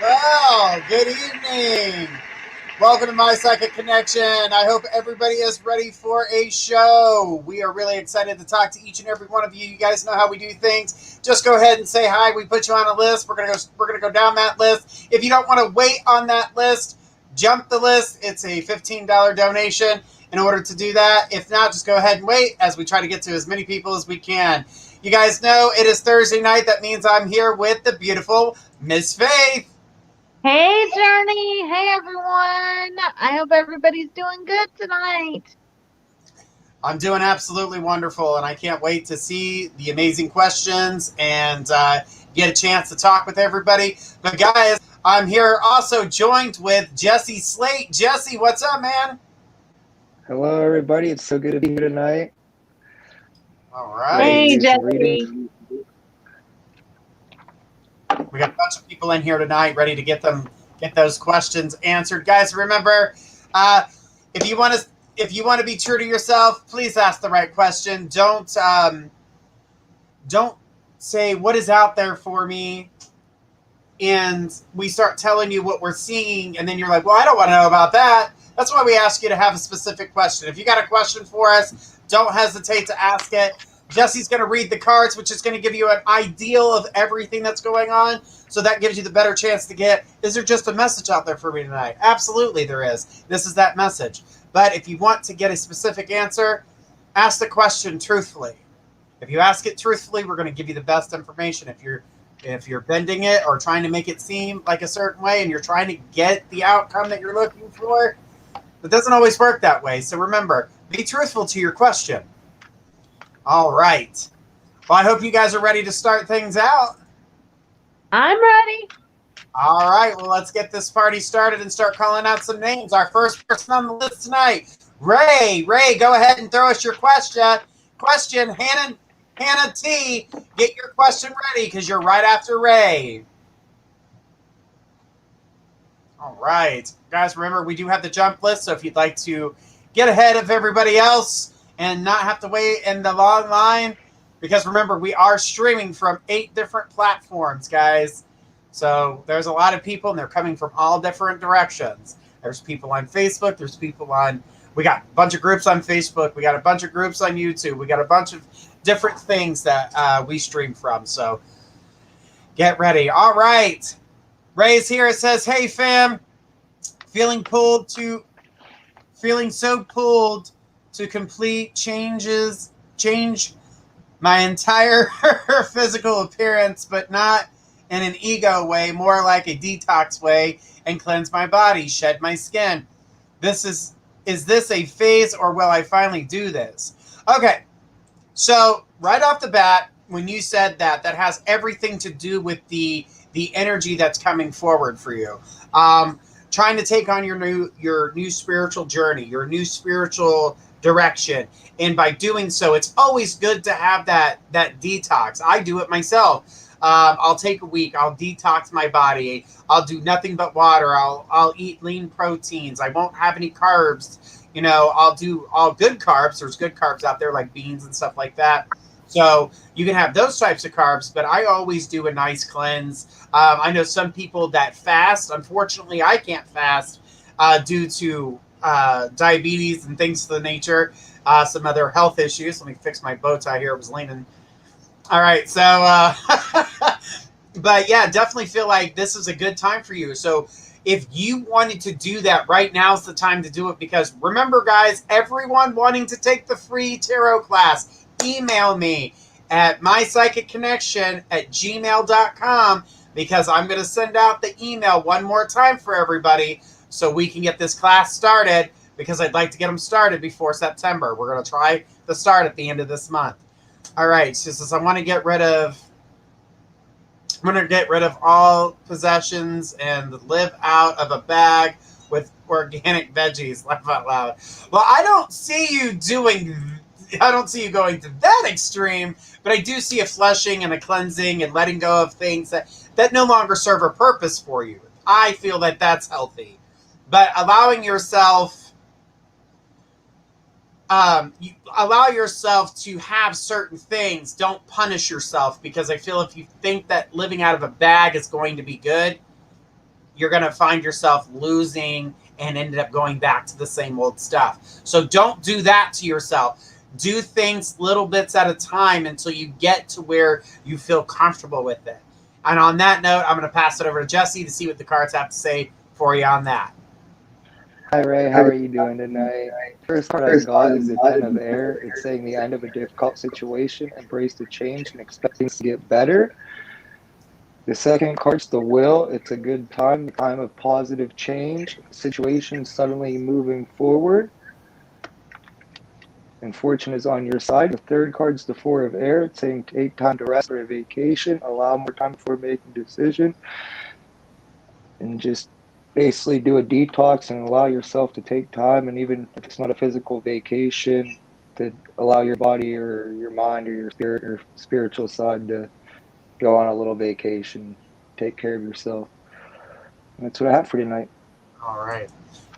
Well, good evening. Welcome to My Second Connection. I hope everybody is ready for a show. We are really excited to talk to each and every one of you. You guys know how we do things. Just go ahead and say hi. We put you on a list. We're gonna go down that list. If you don't want to wait on that list, jump the list. It's a $15 donation in order to do that. If not, just go ahead and wait as we try to get to as many people as we can. You guys know it is Thursday night. That means I'm here with the beautiful Miss Faith. Hey, Journey. Hey, everyone. I hope everybody's doing good tonight. I'm doing absolutely wonderful, and I can't wait to see the amazing questions and get a chance to talk with everybody. But, guys, I'm here also joined with Jesse Slate. Jesse, what's up, man? Hello, everybody. It's so good to be here tonight. All Ready right. to Hey, do some readings. Jesse. We got a bunch of people in here tonight ready to get those questions answered. Guys, remember, uh, if you want to be true to yourself, please ask the right question. Don't say what is out there for me and we start telling you what we're seeing, and then you're like, well, I don't want to know about that. That's why we ask you to have a specific question. If you got a question for us, don't hesitate to ask it. Jesse's going to read the cards, which is going to give you an ideal of everything that's going on. So that gives you the better chance to get, is there just a message out there for me tonight? Absolutely, there is. This is that message. But if you want to get a specific answer, ask the question truthfully. If you ask it truthfully, we're going to give you the best information. If you're bending it or trying to make it seem like a certain way and you're trying to get the outcome that you're looking for, it doesn't always work that way. So remember, be truthful to your question. All right. Well, I hope you guys are ready to start things out. I'm ready. All right. Well, let's get this party started and start calling out some names. Our first person on the list tonight, Ray. Ray, go ahead and throw us your question. Hannah T, get your question ready because you're right after Ray. All right. Guys, remember, we do have the jump list, so if you'd like to get ahead of everybody else and not have to wait in the long line, because remember, we are streaming from 8 different platforms, guys. So there's a lot of people, and they're coming from all different directions. There's people on Facebook. We got a bunch of groups on Facebook. We got a bunch of groups on YouTube. We got a bunch of different things that we stream from. So get ready. All right. Ray's here. It says, hey, fam, feeling so pulled to change my entire physical appearance, but not in an ego way, more like a detox way, and cleanse my body, shed my skin. Is this a phase, or will I finally do this? Okay, so right off the bat, when you said that has everything to do with the energy that's coming forward for you. Trying to take on your new spiritual journey, your new spiritual direction. And by doing so, it's always good to have that detox. I do it myself. I'll take a week. I'll detox my body. I'll do nothing but water. I'll eat lean proteins. I won't have any carbs. I'll do all good carbs. There's good carbs out there like beans and stuff like that. So you can have those types of carbs, but I always do a nice cleanse. I know some people that fast. Unfortunately, I can't fast due to diabetes and things of the nature, some other health issues. Let me fix my bow tie here. It was leaning. All right, so, but yeah, definitely feel like this is a good time for you. So if you wanted to do that, right now is the time to do it, because remember, guys, everyone wanting to take the free tarot class, email me at mypsychicconnection@gmail.com, because I'm going to send out the email one more time for everybody so we can get this class started, because I'd like to get them started before September. We're going to try to start at the end of this month. All right, so since I'm going to get rid of all possessions and live out of a bag with organic veggies. Laugh out loud. Well, I don't see you going to that extreme, but I do see a flushing and a cleansing and letting go of things that no longer serve a purpose for you. I feel that that's healthy. But allowing yourself you allow yourself to have certain things. Don't punish yourself, because I feel if you think that living out of a bag is going to be good, you're going to find yourself losing and ended up going back to the same old stuff. So don't do that to yourself. Do things little bits at a time until you get to where you feel comfortable with it. And on that note, I'm going to pass it over to Jesse to see what the cards have to say for you on that. Hi, Ray. How are you doing tonight? First card I got is the Ten of Air. It's saying the end of a difficult situation, embrace the change, and expect things to get better. The second card's the Will. It's a good time of positive change, situation suddenly moving forward, and fortune is on your side. The third card's the Four of Air. It's saying take time to rest or a vacation, allow more time before making a decision, and just basically do a detox and allow yourself to take time, and even if it's not a physical vacation, to allow your body or your mind or your spirit or spiritual side to go on a little vacation, take care of yourself. And that's what I have for tonight. All right.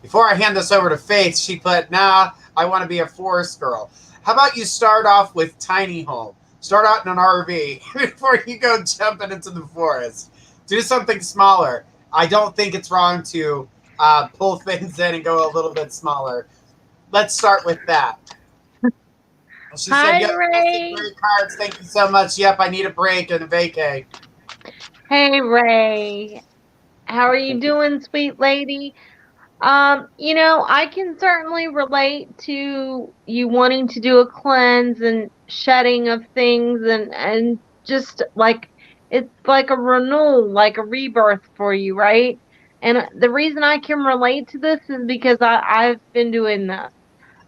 Before I hand this over to Faith, she put, nah, I want to be a forest girl. How about you start off with tiny home? Start out in an RV before you go jumping into the forest. Do something smaller. I don't think it's wrong to pull things in and go a little bit smaller. Let's start with that. She Hi, said, yep, Ray. great cards. Thank you so much. Yep, I need a break and a vacay. Hey, Ray. How are you doing, sweet lady? I can certainly relate to you wanting to do a cleanse and shedding of things and just like it's like a renewal, like a rebirth for you, right? And the reason I can relate to this is because I've been doing this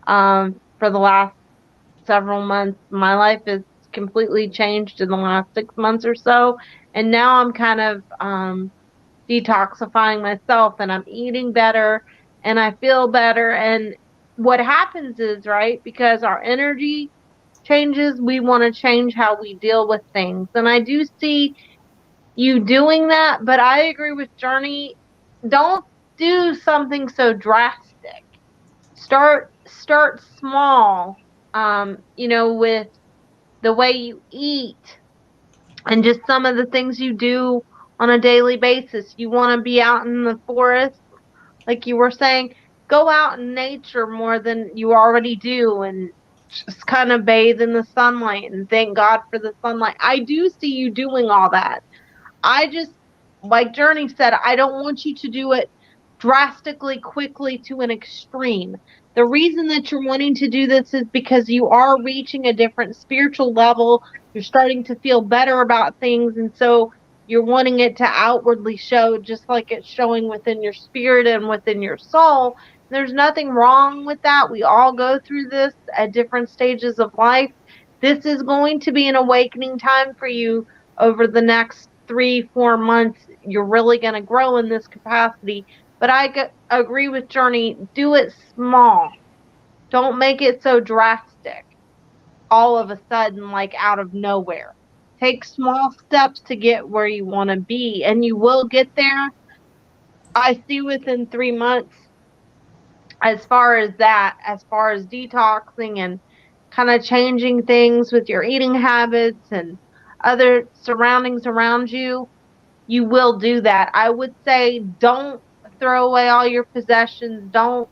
for the last several months. My life has completely changed in the last 6 months or so, and now I'm kind of detoxifying myself and I'm eating better and I feel better. And what happens is, right, because our energy changes, we want to change how we deal with things. And I do see you doing that, but I agree with Journey. Don't do something so drastic. Start small, with the way you eat and just some of the things you do on a daily basis. You want to be out in the forest, like you were saying, go out in nature more than you already do and just kind of bathe in the sunlight and thank God for the sunlight. I do see you doing all that. I just, like Journey said, I don't want you to do it drastically, quickly to an extreme. The reason that you're wanting to do this is because you are reaching a different spiritual level. You're starting to feel better about things. And so you're wanting it to outwardly show just like it's showing within your spirit and within your soul. There's nothing wrong with that. We all go through this at different stages of life. This is going to be an awakening time for you over the next 3-4 months. You're really going to grow in this capacity. But agree with Journey. Do it small. Don't make it so drastic all of a sudden, like out of nowhere. Take small steps to get where you want to be, and you will get there. I see within 3 months, as far as that, as far as detoxing and kind of changing things with your eating habits and other surroundings around you, you will do that. I would say don't throw away all your possessions. Don't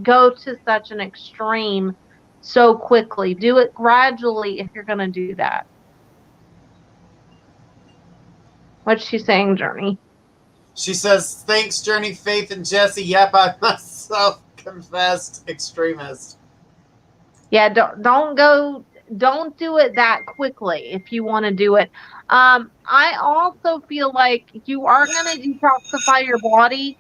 go to such an extreme so quickly. Do it gradually if you're going to do that. What's she saying, Journey? She says, thanks, Journey, Faith, and Jesse. Yep, I'm a self-confessed extremist. Yeah, don't do it that quickly if you want to do it. I also feel like you are going to detoxify your body.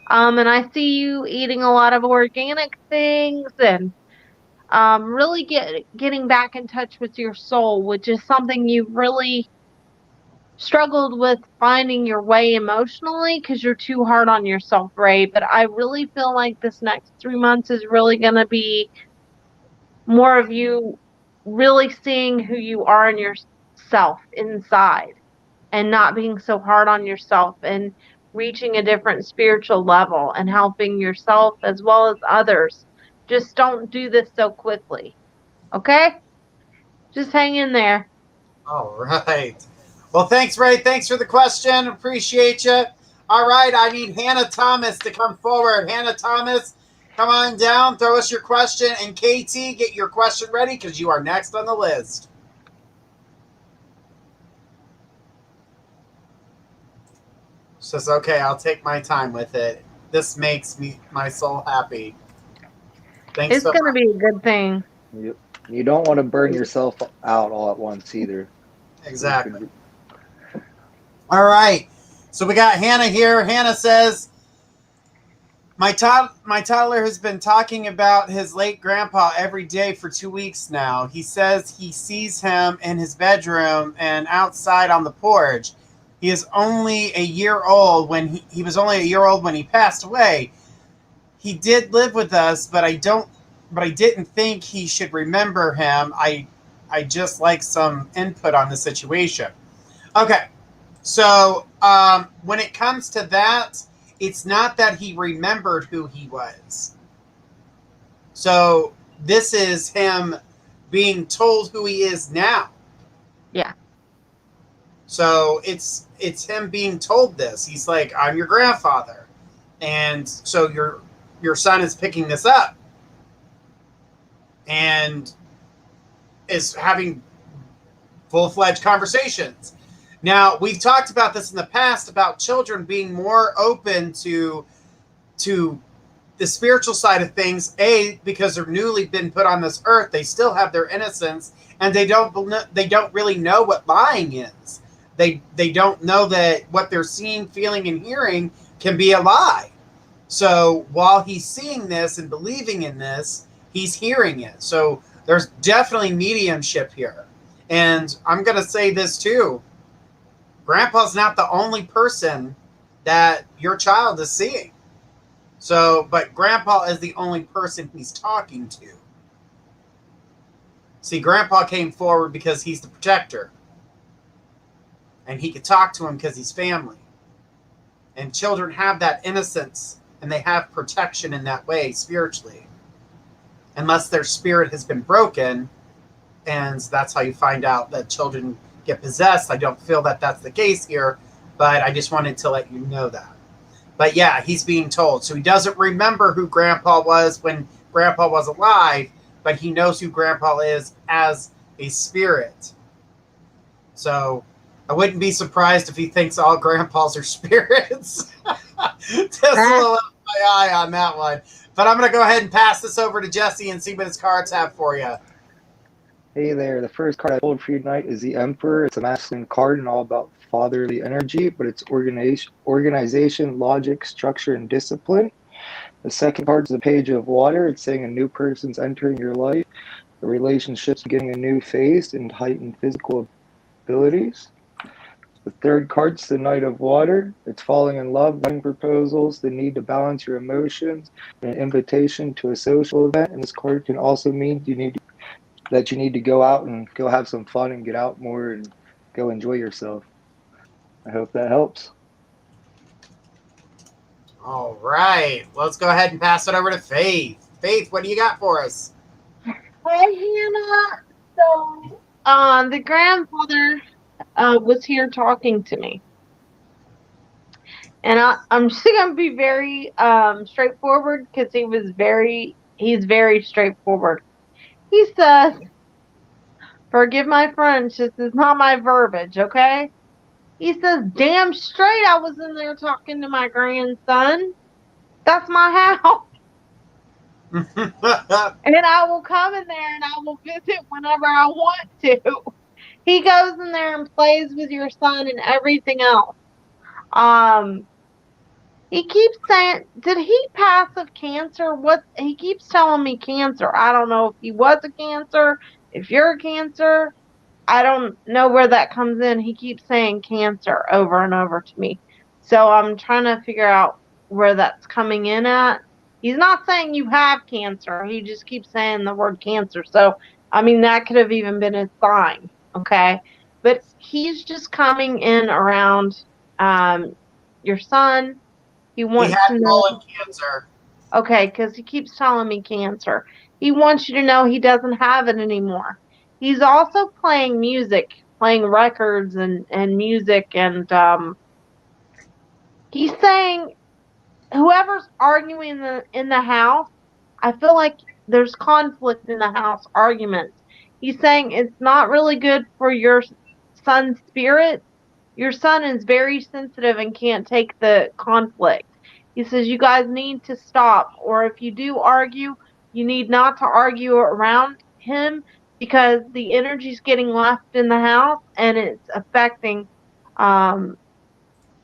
And I see you eating a lot of organic things and really getting back in touch with your soul, which is something you've really struggled with finding your way emotionally because you're too hard on yourself, Ray. But I really feel like this next 3 months is really going to be more of you really seeing who you are in yourself inside and not being so hard on yourself and reaching a different spiritual level and helping yourself as well as others. Just don't do this so quickly. Okay? Just hang in there. All right. Well, thanks, Ray. Thanks for the question. Appreciate you. All right, I need Hannah Thomas to come forward. Hannah Thomas, come on down, throw us your question, and Katie, get your question ready because you are next on the list. Says, okay, I'll take my time with it. This makes my soul happy. Thanks It's so going to much. be a good thing. You don't want to burn yourself out all at once either. Exactly. All right. So we got Hannah here. Hannah says, my toddler has been talking about his late grandpa every day for 2 weeks now. He says he sees him in his bedroom and outside on the porch. He is only a year old when he was only a year old when he passed away. He did live with us, but I didn't think he should remember him. I just like some input on the situation. Okay. So when it comes to that, it's not that he remembered who he was. So this is him being told who he is now. Yeah. So it's him being told this. He's like, I'm your grandfather. And so your son is picking this up and is having full-fledged conversations. Now, we've talked about this in the past about children being more open to the spiritual side of things, because they're newly been put on this earth. They still have their innocence, and they don't really know what lying is. They don't know that what they're seeing, feeling, and hearing can be a lie. So while he's seeing this and believing in this, he's hearing it. So there's definitely mediumship here. And I'm going to say this too. Grandpa's not the only person that your child is seeing. So, but Grandpa is the only person he's talking to. See, Grandpa came forward because he's the protector. And he could talk to him because he's family. And children have that innocence and they have protection in that way spiritually. Unless their spirit has been broken, and that's how you find out that children get possessed. I don't feel that that's the case here, but I just wanted to let you know that. But yeah, he's being told. So he doesn't remember who Grandpa was when Grandpa was alive, but he knows who Grandpa is as a spirit. So I wouldn't be surprised if he thinks all grandpas are spirits. Just a little FYI on that one. But I'm going to go ahead and pass this over to Jesse and see what his cards have for you. Hey there, the first card I pulled for you tonight is the Emperor. It's a masculine card and all about fatherly energy, but it's organization, logic, structure, and discipline. The second card is the Page of Water. It's saying a new person's entering your life, the relationship's getting a new phase and heightened physical abilities. The third card's the Knight of Water. It's falling in love, wedding proposals, the need to balance your emotions, and an invitation to a social event. And this card can also mean you need to go out and go have some fun and get out more and go enjoy yourself. I hope that helps. All right. Let's go ahead and pass it over to Faith. Faith, what do you got for us? Hi, Hannah. So, the grandfather was here talking to me. And I'm just going to be very straightforward because he's very straightforward. He says, forgive my French, this is not my verbiage, okay? He says, damn straight I was in there talking to my grandson. That's my house. And I will come in there and I will visit whenever I want to. He goes in there and plays with your son and everything else. He keeps saying, did he pass of cancer? What he keeps telling me cancer. I don't know if he was a cancer, if you're a cancer. I don't know where that comes in. He keeps saying cancer over and over to me. So I'm trying to figure out where that's coming in at. He's not saying you have cancer. He just keeps saying the word cancer. So, I mean, that could have even been a sign. Okay. But he's just coming in around your son. He wants had to know. colon cancer. Okay, because he keeps telling me cancer. He wants you to know he doesn't have it anymore. He's also playing music, playing records and music, and He's saying whoever's arguing in the house, I feel like there's conflict in the house arguments. He's saying it's not really good for your son's spirit. Your son is very sensitive and can't take the conflict. He says you guys need to stop, or if you do argue, you need not to argue around him because the energy's getting left in the house and it's affecting um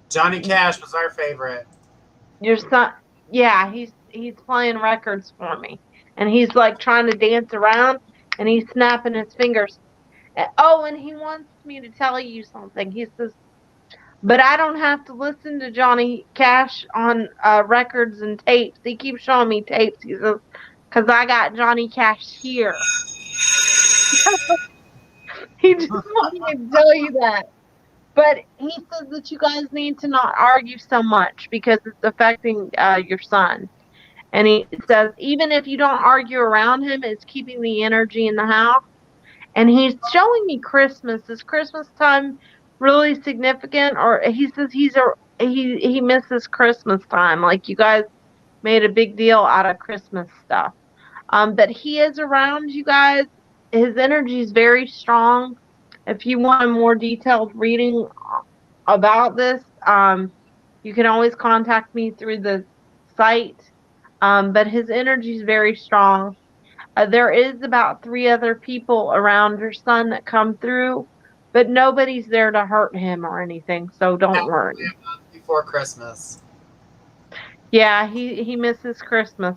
Johnny Cash was our favorite. your son. Yeah, he's playing records for me, and he's like trying to dance around, and he's snapping his fingers. Oh, and he wants me to tell you something. He says, but I don't have to listen to Johnny Cash on records and tapes. He keeps showing me tapes. He says, because I got Johnny Cash here. He just wants me to tell you that. But he says that you guys need to not argue so much because it's affecting your son. And he says, even if you don't argue around him, it's keeping the energy in the house. And he's showing me Christmas. Is Christmas time really significant? Or he says he misses Christmas time. Like you guys made a big deal out of Christmas stuff. But he is around you guys. His energy is very strong. If you want a more detailed reading about this, you can always contact me through the site. But his energy is very strong. There is about 3 other people around your son that come through, but nobody's there to hurt him or anything, so don't worry. Before Christmas. Yeah, he misses Christmas.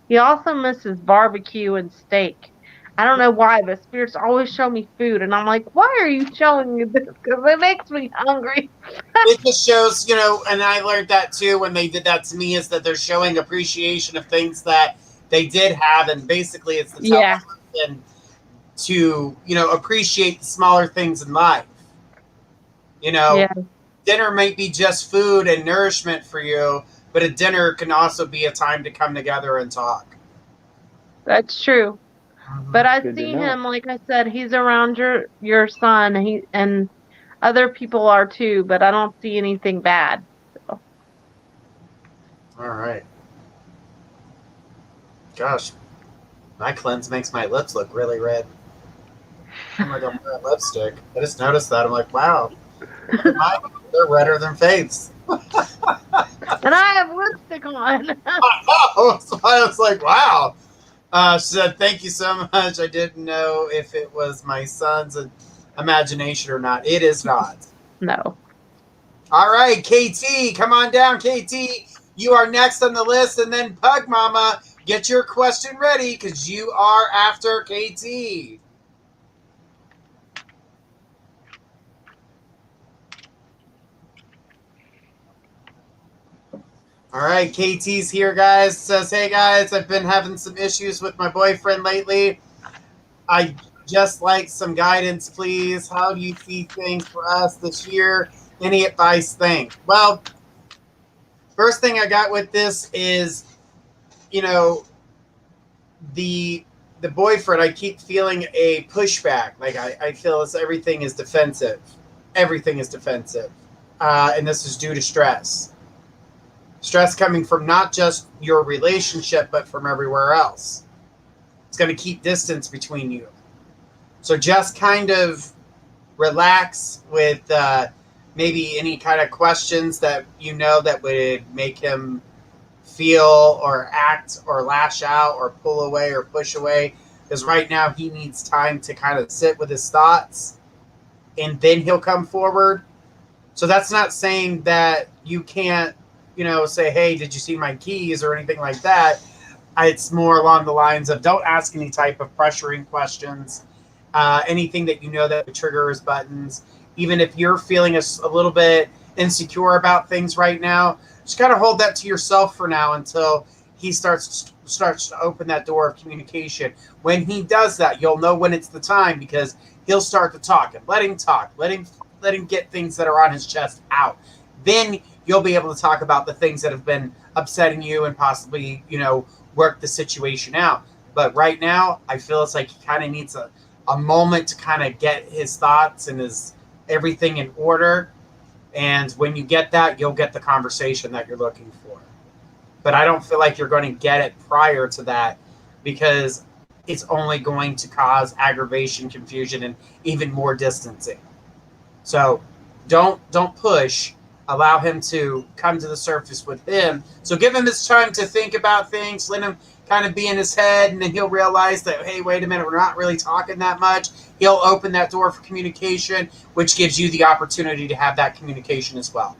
He also misses barbecue and steak. I don't know why, but spirits always show me food, and I'm like, why are you showing me this? Because it makes me hungry. It just shows, and I learned that too when they did that to me, is that they're showing appreciation of things that they did have, and basically it's the Yeah. person to, appreciate the smaller things in life. Yeah. Dinner might be just food and nourishment for you, but a dinner can also be a time to come together and talk. That's true. But I Good to see know. him, like I said, he's around your son. And other people are too, but I don't see anything bad. So. All right. Gosh, my cleanse makes my lips look really red. I'm like, I'm wearing lipstick. I just noticed that. I'm like, wow, they're redder than Faith's. And I have lipstick on. Oh, so I was like, wow. She said, thank you so much. I didn't know if it was my son's imagination or not. It is not. No. All right, KT, come on down, KT. You are next on the list, and then Pug Mama, get your question ready because you are after KT. All right, KT's here, guys. Says, hey, guys, I've been having some issues with my boyfriend lately. I just like some guidance, please. How do you see things for us this year? Any advice? Thanks. Well, first thing I got with this is, the boyfriend, I keep feeling a pushback. Like I feel as everything is defensive. Everything is defensive. And this is due to stress. Stress coming from not just your relationship, but from everywhere else. It's going to keep distance between you. So just kind of relax with maybe any kind of questions that that would make him feel or act or lash out or pull away or push away. Because right now he needs time to kind of sit with his thoughts and then he'll come forward. So that's not saying that you can't, say, hey, did you see my keys or anything like that. It's more along the lines of don't ask any type of pressuring questions. Anything that that would trigger his buttons. Even if you're feeling a little bit insecure about things right now, just kind of hold that to yourself for now until he starts to open that door of communication. When he does that, you'll know when it's the time because he'll start to talk. And let him talk. Let him get things that are on his chest out. Then you'll be able to talk about the things that have been upsetting you and possibly, work the situation out. But right now, I feel it's like he kind of needs a moment to kind of get his thoughts and his everything in order. And when you get that, you'll get the conversation that you're looking for. But I don't feel like you're going to get it prior to that, because it's only going to cause aggravation, confusion, and even more distancing. So don't push. Allow him to come to the surface with him. So give him his time to think about things. Let him kind of be in his head, and then he'll realize that, hey, wait a minute, we're not really talking that much. He'll open that door for communication, which gives you the opportunity to have that communication as well.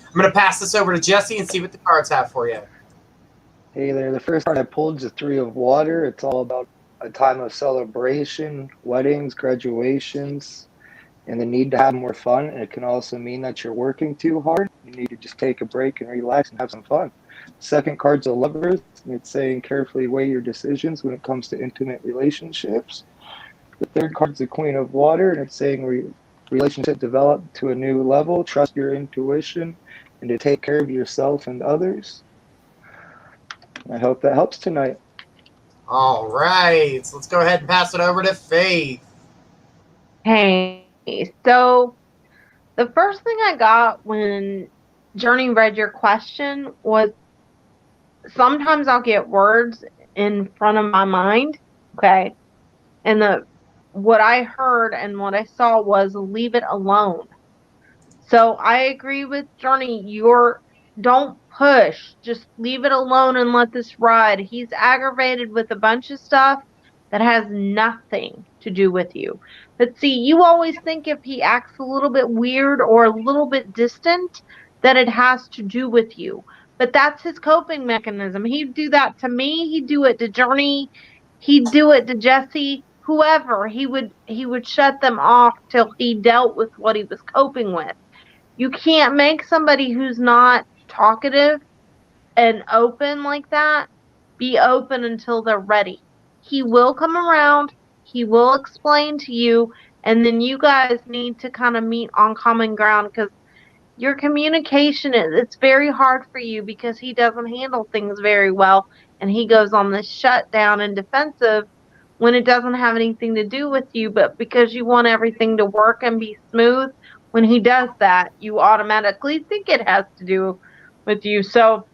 I'm going to pass this over to Jesse and see what the cards have for you. Hey there, the first card I pulled is the Three of Water. It's all about a time of celebration, weddings, graduations, and the need to have more fun. And it can also mean that you're working too hard. You need to just take a break and relax and have some fun. Second card's a Lovers, and it's saying carefully weigh your decisions when it comes to intimate relationships. The third card's the Queen of Water, and it's saying relationship develop to a new level, trust your intuition, and to take care of yourself and others. I hope that helps tonight. All right. So let's go ahead and pass it over to Faith. Hey, so the first thing I got when Journey read your question was, sometimes I'll get words in front of my mind, okay? And what I heard and what I saw was leave it alone. So I agree with Journey. Don't push. Just leave it alone and let this ride. He's aggravated with a bunch of stuff that has nothing to do with you. But see, you always think if he acts a little bit weird or a little bit distant, that it has to do with you. But that's his coping mechanism. He'd do that to me. He'd do it to Journey. He'd do it to Jesse. Whoever. He would shut them off till he dealt with what he was coping with. You can't make somebody who's not talkative and open like that be open until they're ready. He will come around, he will explain to you, and then you guys need to kind of meet on common ground, because your communication, it's very hard for you because he doesn't handle things very well, and he goes on this shutdown and defensive when it doesn't have anything to do with you, but because you want everything to work and be smooth, when he does that, you automatically think it has to do with you. So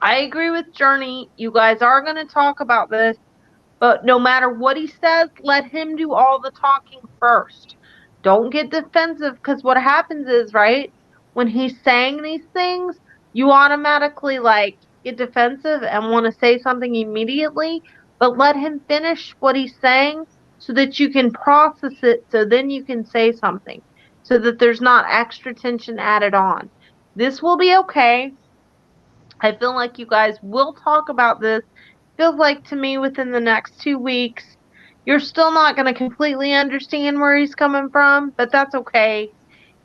I agree with Journey. You guys are going to talk about this, but no matter what he says, let him do all the talking first. Don't get defensive, because what happens is, right, when he's saying these things, you automatically get defensive and want to say something immediately, but let him finish what he's saying so that you can process it, so then you can say something, so that there's not extra tension added on. This will be okay. I feel like you guys will talk about this. Feels like to me within the next 2 weeks. You're still not going to completely understand where he's coming from, but that's okay.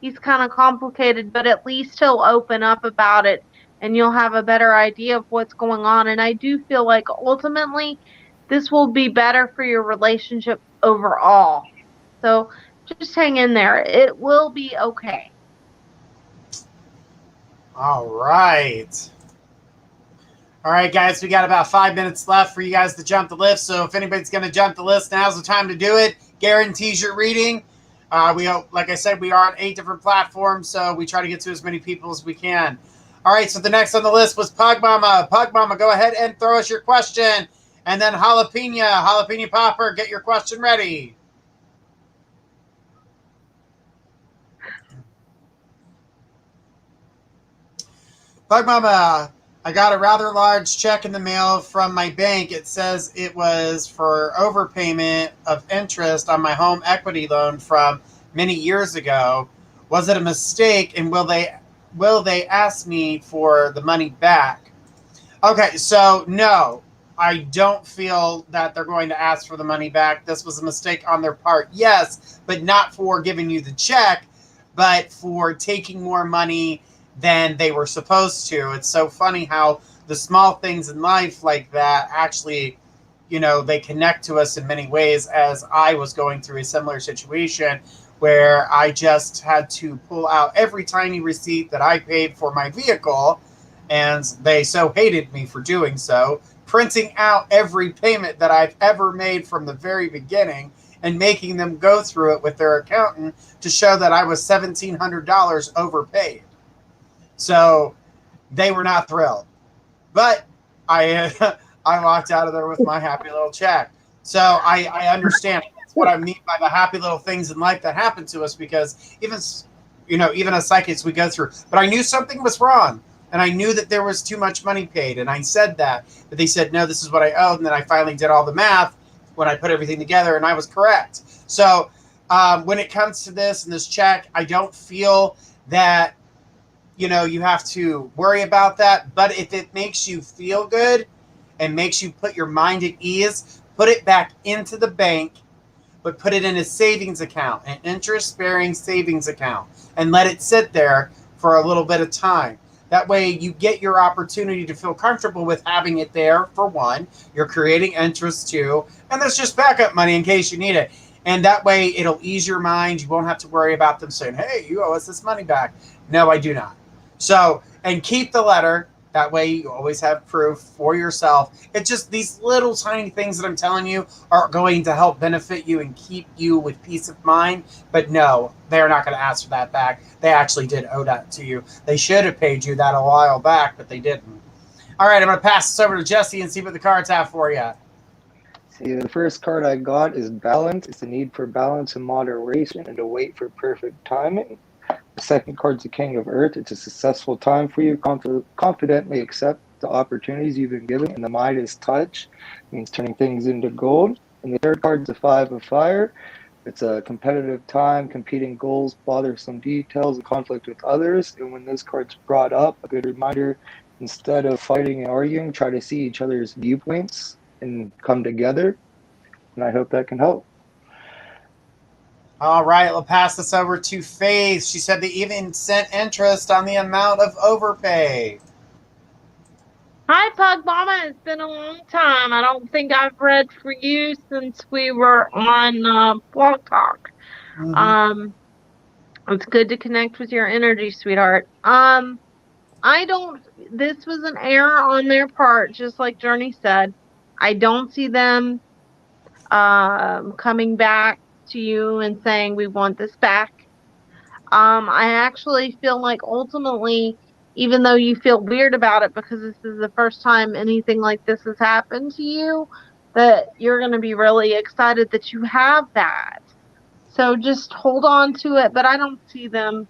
He's kind of complicated, but at least he'll open up about it and you'll have a better idea of what's going on. And I do feel like ultimately this will be better for your relationship overall. So just hang in there. It will be okay. All right. All right, guys, we got about 5 minutes left for you guys to jump the list. So if anybody's going to jump the list, now's the time to do it. Guarantees your reading. Like I said, we are on 8 different platforms, so we try to get to as many people as we can. All right, so the next on the list was Pug Mama. Pug Mama, go ahead and throw us your question. And then Jalapeno Popper, get your question ready. Pug Mama, I got a rather large check in the mail from my bank. It says it was for overpayment of interest on my home equity loan from many years ago. Was it a mistake, and will they ask me for the money back? Okay, so no, I don't feel that they're going to ask for the money back. This was a mistake on their part, yes, but not for giving you the check, but for taking more money than they were supposed to. It's so funny how the small things in life like that actually, they connect to us in many ways, as I was going through a similar situation where I just had to pull out every tiny receipt that I paid for my vehicle, and they so hated me for doing so, printing out every payment that I've ever made from the very beginning and making them go through it with their accountant to show that I was $1,700 overpaid. So they were not thrilled. But I I walked out of there with my happy little check. So I understand. That's what I mean by the happy little things in life that happen to us, because even as psychics we go through. But I knew something was wrong. And I knew that there was too much money paid. And I said that. But they said, no, this is what I owed. And then I finally did all the math when I put everything together, and I was correct. So when it comes to this and this check, I don't feel that, you have to worry about that. But if it makes you feel good and makes you put your mind at ease, put it back into the bank, but put it in a savings account, an interest-bearing savings account, and let it sit there for a little bit of time. That way you get your opportunity to feel comfortable with having it there, for one. You're creating interest, too. And there's just backup money in case you need it. And that way it'll ease your mind. You won't have to worry about them saying, hey, you owe us this money back. No, I do not. So, and keep the letter. That way you always have proof for yourself. It's just these little tiny things that I'm telling you are going to help benefit you and keep you with peace of mind. But no, they're not going to ask for that back. They actually did owe that to you. They should have paid you that a while back, but they didn't. All right, I'm going to pass this over to Jesse and see what the cards have for you. See, the first card I got is balance. It's the need for balance and moderation and to wait for perfect timing. The second card's the King of Earth. It's a successful time for you. Confidently accept the opportunities you've been given. And the Midas touch means turning things into gold. And the third card's the Five of Fire. It's a competitive time, competing goals, bothersome details, and conflict with others. And when this card's brought up, a good reminder, instead of fighting and arguing, try to see each other's viewpoints and come together. And I hope that can help. All right, we'll pass this over to Faith. She said they even sent interest on the amount of overpay. Hi, Pug Mama. It's been a long time. I don't think I've read for you since we were on Blog Talk. Mm-hmm. It's good to connect with your energy, sweetheart. This was an error on their part, just like Journey said. I don't see them coming back to you and saying we want this back. I actually feel like ultimately, even though you feel weird about it because this is the first time anything like this has happened to you, that you're going to be really excited that you have that. So just hold on to it. But I don't see them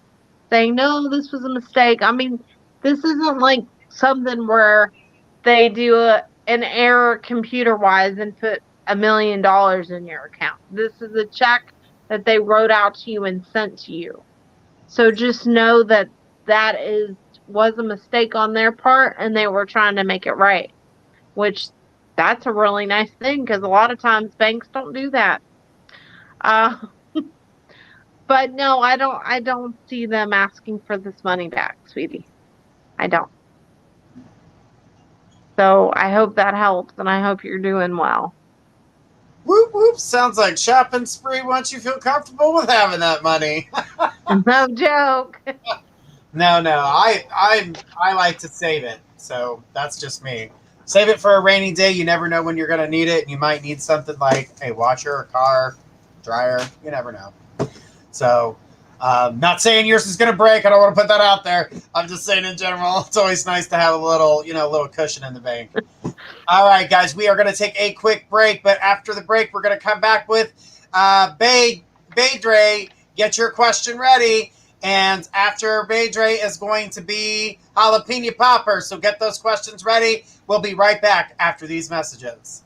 saying, no, this was a mistake. I mean, this isn't like something where they do an error computer-wise and put $1 million in your account. This is a check that they wrote out to you and sent to you. So just know that was a mistake on their part, and they were trying to make it right, which that's a really nice thing, because a lot of times banks don't do that. But no, I don't see them asking for this money back, sweetie. I don't. So I hope that helps, and I hope you're doing well. Whoop, whoop. Sounds like shopping spree once you feel comfortable with having that money. No joke. No. I like to save it. So that's just me. Save it for a rainy day. You never know when you're going to need it. And you might need something like a washer, a car, dryer. You never know. So not saying yours is going to break. I don't want to put that out there. I'm just saying in general, it's always nice to have a little cushion in the bank. All right, guys, we are going to take a quick break, but after the break, we're going to come back with Baydre. Get your question ready, and after Baydre is going to be Jalapeno Popper, so get those questions ready. We'll be right back after these messages.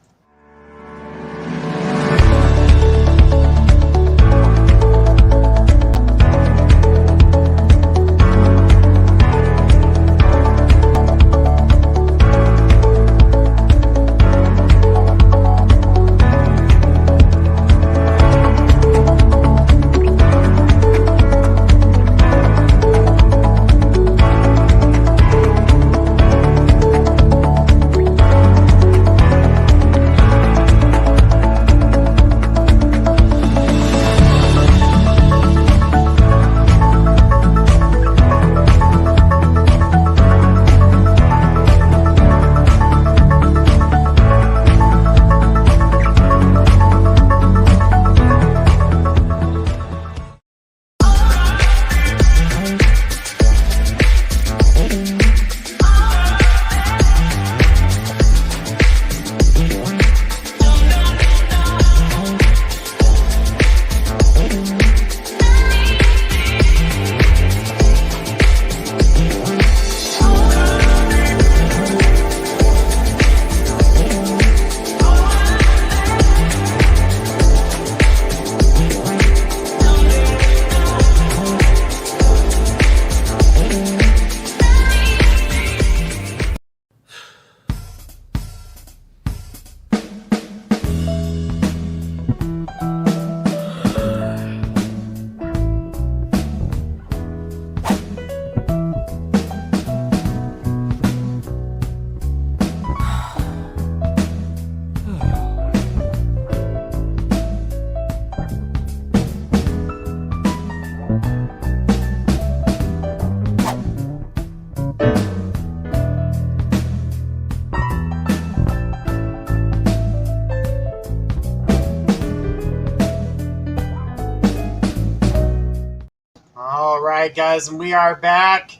right, guys, and we are back.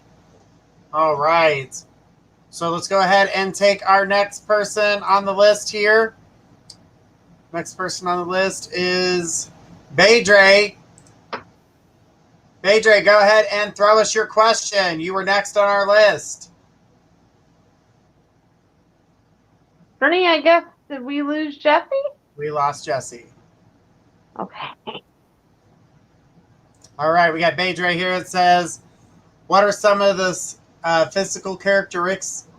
All right. So let's go ahead and take our next person on the list here. Next person on the list is Baydre. Baydre, go ahead and throw us your question. You were next on our list. Bernie, I guess, did we lose Jesse? We lost Jesse. Okay. All right, we got Baydre here. It says, what are some of the physical characteristics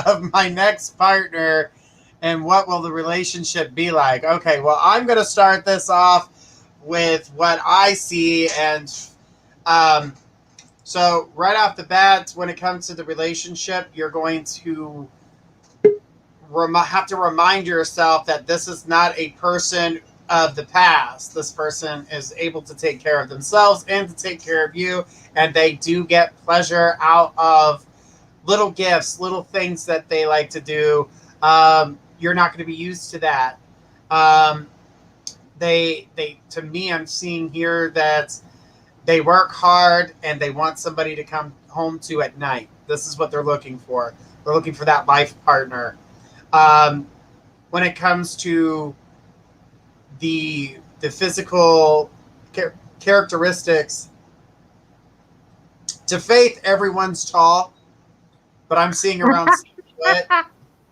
of my next partner, and what will the relationship be like? Okay, well, I'm going to start this off with what I see, and so right off the bat, when it comes to the relationship, you're going to have to remind yourself that this is not a person of the past. This person is able to take care of themselves and to take care of you, and they do get pleasure out of little gifts, little things that they like to do. You're not going to be used to that. They to me, I'm seeing here that they work hard and they want somebody to come home to at night. This is what they're looking for. They're looking for that life partner. When it comes to the physical characteristics, to Faith, everyone's tall, but I'm seeing around 6 foot.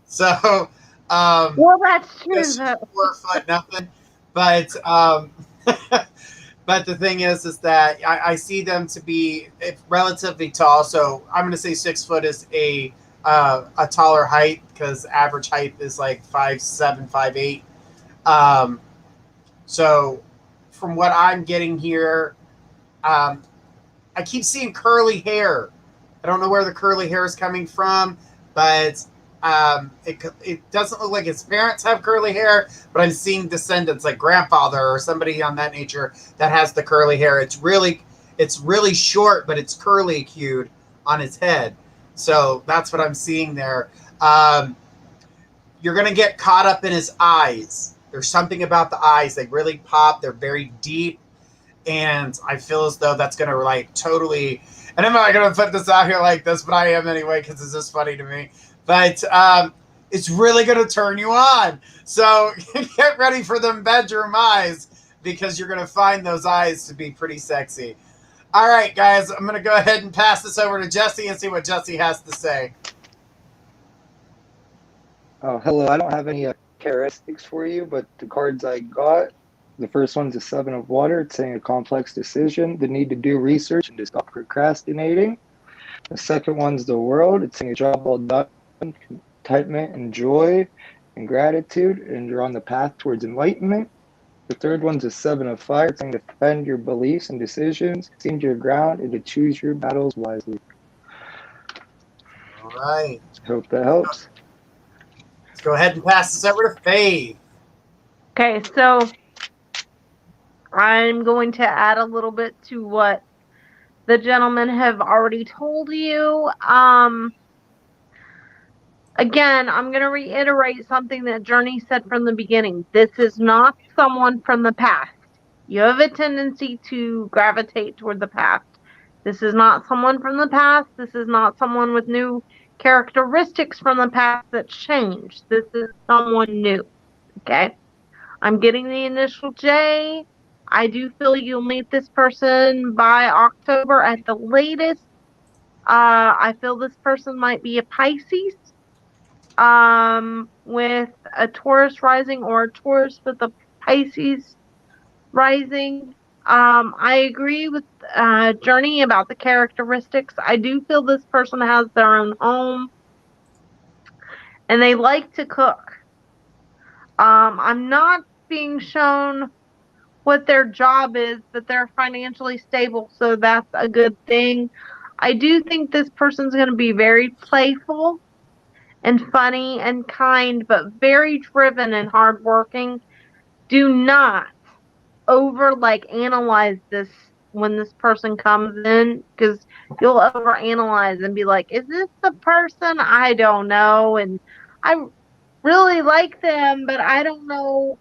So, well, that's true, though. 4 foot nothing. But but the thing is that I see them to be relatively tall. So I'm going to say 6 foot is a taller height, because average height is like 5'7", 5'8". So from what I'm getting here, I keep seeing curly hair. I don't know where the curly hair is coming from, but it doesn't look like his parents have curly hair, but I'm seeing descendants like grandfather or somebody on that nature that has the curly hair. It's really short, but it's curly cued on his head. So that's what I'm seeing there. You're going to get caught up in his eyes. There's something about the eyes. They really pop. They're very deep. And I feel as though that's going to like totally, and I'm not going to put this out here like this, but I am anyway, because it's just funny to me. But it's really going to turn you on. So get ready for them bedroom eyes, because you're going to find those eyes to be pretty sexy. All right, guys, I'm going to go ahead and pass this over to Jesse and see what Jesse has to say. Oh, hello. I don't have any characteristics for you, but the cards I got, the first one's a 7 of water. It's saying a complex decision, the need to do research and to stop procrastinating. The second one's the world. It's saying a job well done, contentment and joy and gratitude, and you're on the path towards enlightenment. The third one's a 7 of fire. It's saying to defend your beliefs and decisions, stand your ground, and to choose your battles wisely. All right. Hope that helps. Let's go ahead and pass this over to Faith. Okay, so I'm going to add a little bit to what the gentlemen have already told you. Again, I'm going to reiterate something that Journey said from the beginning. This is not someone from the past. You have a tendency to gravitate toward the past. This is not someone from the past. This is not someone with new characteristics from the past that changed. This is someone new. Okay? I'm getting the initial J. I do feel you'll meet this person by October at the latest. I feel this person might be a Pisces, with a Taurus rising, or a Taurus with a Pisces rising. I agree with Journey about the characteristics. I do feel this person has their own home and they like to cook. I'm not being shown what their job is, but they're financially stable, so that's a good thing. I do think this person's going to be very playful and funny and kind, but very driven and hardworking. Do not analyze this when this person comes in, because you'll overanalyze and be like, is this the person? I don't know. And I really like them, but I don't know,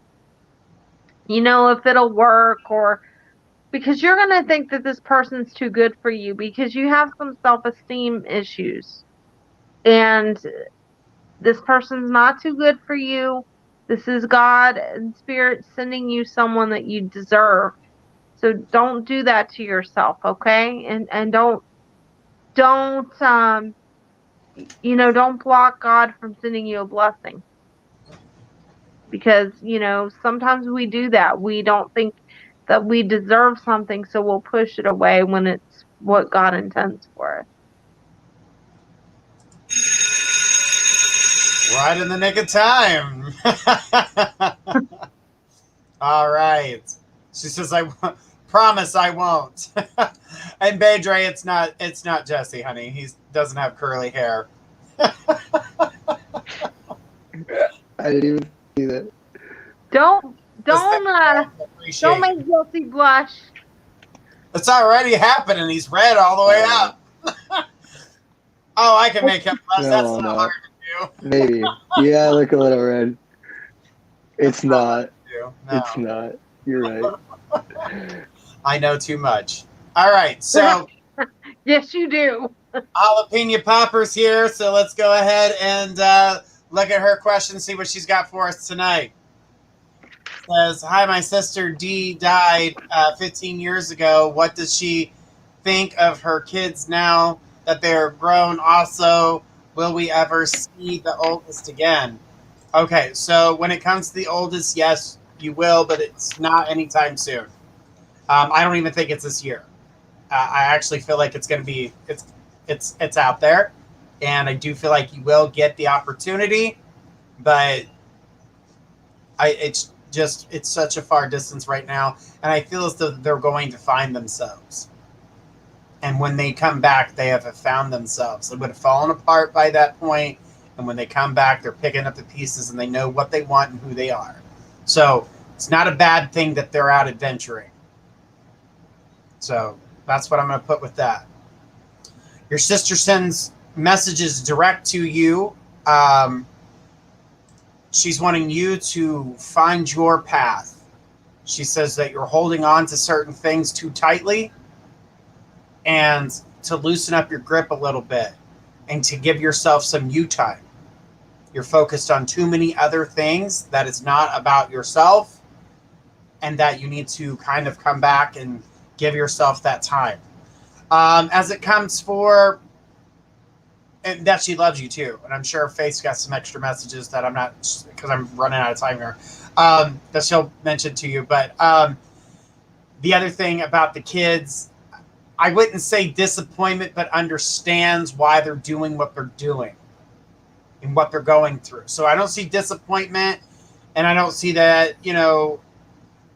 if it'll work, or because you're going to think that this person's too good for you because you have some self-esteem issues. And this person's not too good for you. This is God and Spirit sending you someone that you deserve. So don't do that to yourself, okay? And don't don't block God from sending you a blessing. Because, sometimes we do that. We don't think that we deserve something, so we'll push it away when it's what God intends for us. Right in the nick of time. All right. She says, "I promise I won't." And Bedre, it's not Jesse, honey. He doesn't have curly hair. I didn't even see that. Don't Just think, I appreciate don't make Jesse blush. it's already happening. He's red all the way up. Oh, I can make him blush. That's No, not no. hard to do. Maybe. Yeah, I look a little red. It's not. Hard to do. No. It's not. You're right. I know too much. All right, so Yes, you do. jalapeno poppers here. So let's go ahead and look at her question, see what she's got for us tonight. Says, "Hi, my sister Dee died 15 years ago. What does she think of her kids now that they're grown? Also, will we ever see the oldest again?" Okay, so when it comes to the oldest, yes, you will, but it's not anytime soon. I don't even think it's this year. I actually feel like it's going to be it's out there, and I do feel like you will get the opportunity, but it's such a far distance right now, and I feel as though they're going to find themselves. And when they come back, they have found themselves. They would have fallen apart by that point, and when they come back, they're picking up the pieces, and they know what they want and who they are. So it's not a bad thing that they're out adventuring. So that's what I'm going to put with that. Your sister sends messages direct to you. She's wanting you to find your path. She says that you're holding on to certain things too tightly and to loosen up your grip a little bit and to give yourself some you time. You're focused on too many other things that it's not about yourself, and that you need to kind of come back and give yourself that time. As it comes for, and that she loves you too. And I'm sure Faith's got some extra messages that I'm not, because I'm running out of time here, that she'll mention to you. But the other thing about the kids, I wouldn't say disappointment, but understands why they're doing what they're doing and what they're going through. So I don't see disappointment, and I don't see that,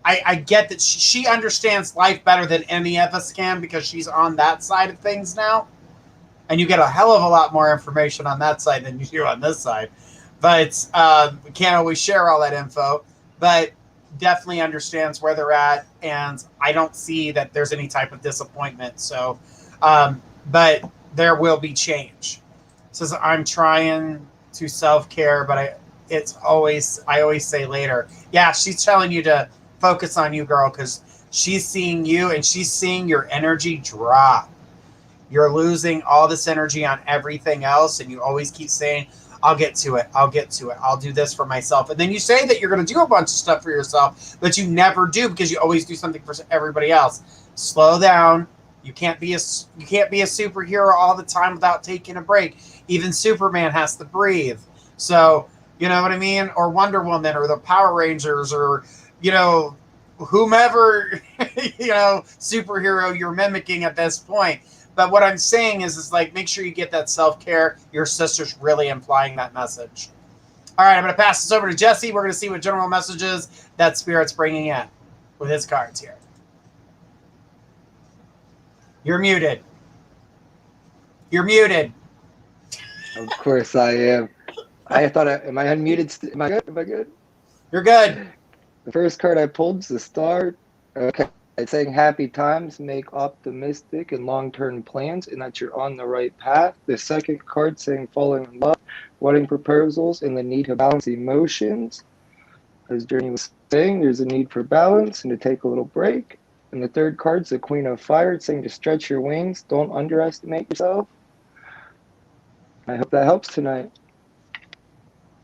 I get that she understands life better than any of us can because she's on that side of things now. And you get a hell of a lot more information on that side than you do on this side. But we can't always share all that info. But definitely understands where they're at. And I don't see that there's any type of disappointment. So, but there will be change. Says, I'm trying to self-care, but I always say later. Yeah, she's telling you to focus on you, girl, because she's seeing you and she's seeing your energy drop. You're losing all this energy on everything else, and you always keep saying, I'll get to it. I'll do this for myself. And then you say that you're going to do a bunch of stuff for yourself, but you never do because you always do something for everybody else. Slow down. You can't be a superhero all the time without taking a break. Even Superman has to breathe. So, you know what I mean? Or Wonder Woman or the Power Rangers or, whomever, superhero you're mimicking at this point. But what I'm saying is make sure you get that self-care. Your sister's really implying that message. All right, I'm going to pass this over to Jesse. We're going to see what general messages that Spirit's bringing in with his cards here. You're muted. Of course I am. I thought, am I unmuted? Am I good? You're good. The first card I pulled is the Star. Okay. It's saying happy times, make optimistic and long-term plans, and that you're on the right path. The second card saying falling in love, wedding proposals, and the need to balance emotions. As Journey was saying, there's a need for balance and to take a little break. And the third card's the Queen of Fire. It's saying to stretch your wings. Don't underestimate yourself. I hope that helps tonight.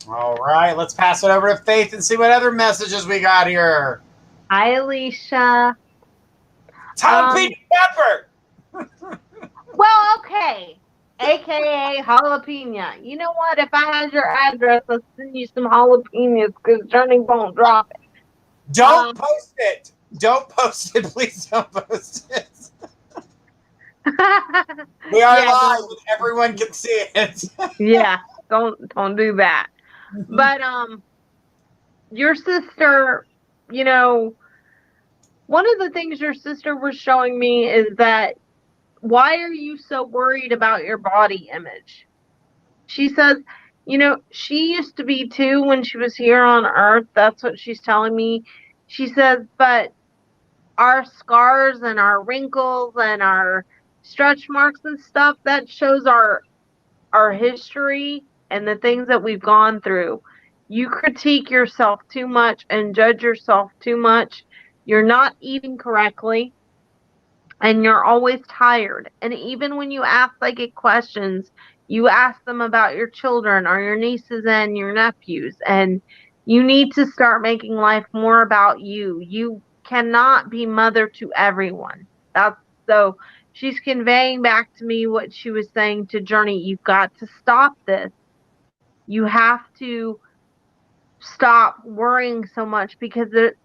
All right, let's pass it over to Faith and see what other messages we got here. Hi, Alicia. Jalapeno pepper. Well, okay. AKA jalapeno. You know what? If I had your address, I'll send you some jalapenos because Journey won't drop it. Don't post it. Don't post it. Please don't post it. We are live and everyone can see it. Yeah, don't do that. But your sister, you know, one of the things your sister was showing me is that why are you so worried about your body image? She says, you know, she used to be too when she was here on Earth. That's what she's telling me. She says, but our scars and our wrinkles and our stretch marks and stuff, that shows our history and the things that we've gone through. You critique yourself too much and judge yourself too much. You're not eating correctly and you're always tired. And even when you ask psychic questions, you ask them about your children or your nieces and your nephews. And you need to start making life more about you. You cannot be mother to everyone. That's so she's conveying back to me what she was saying to Journey. You've got to stop this. You have to stop worrying so much because there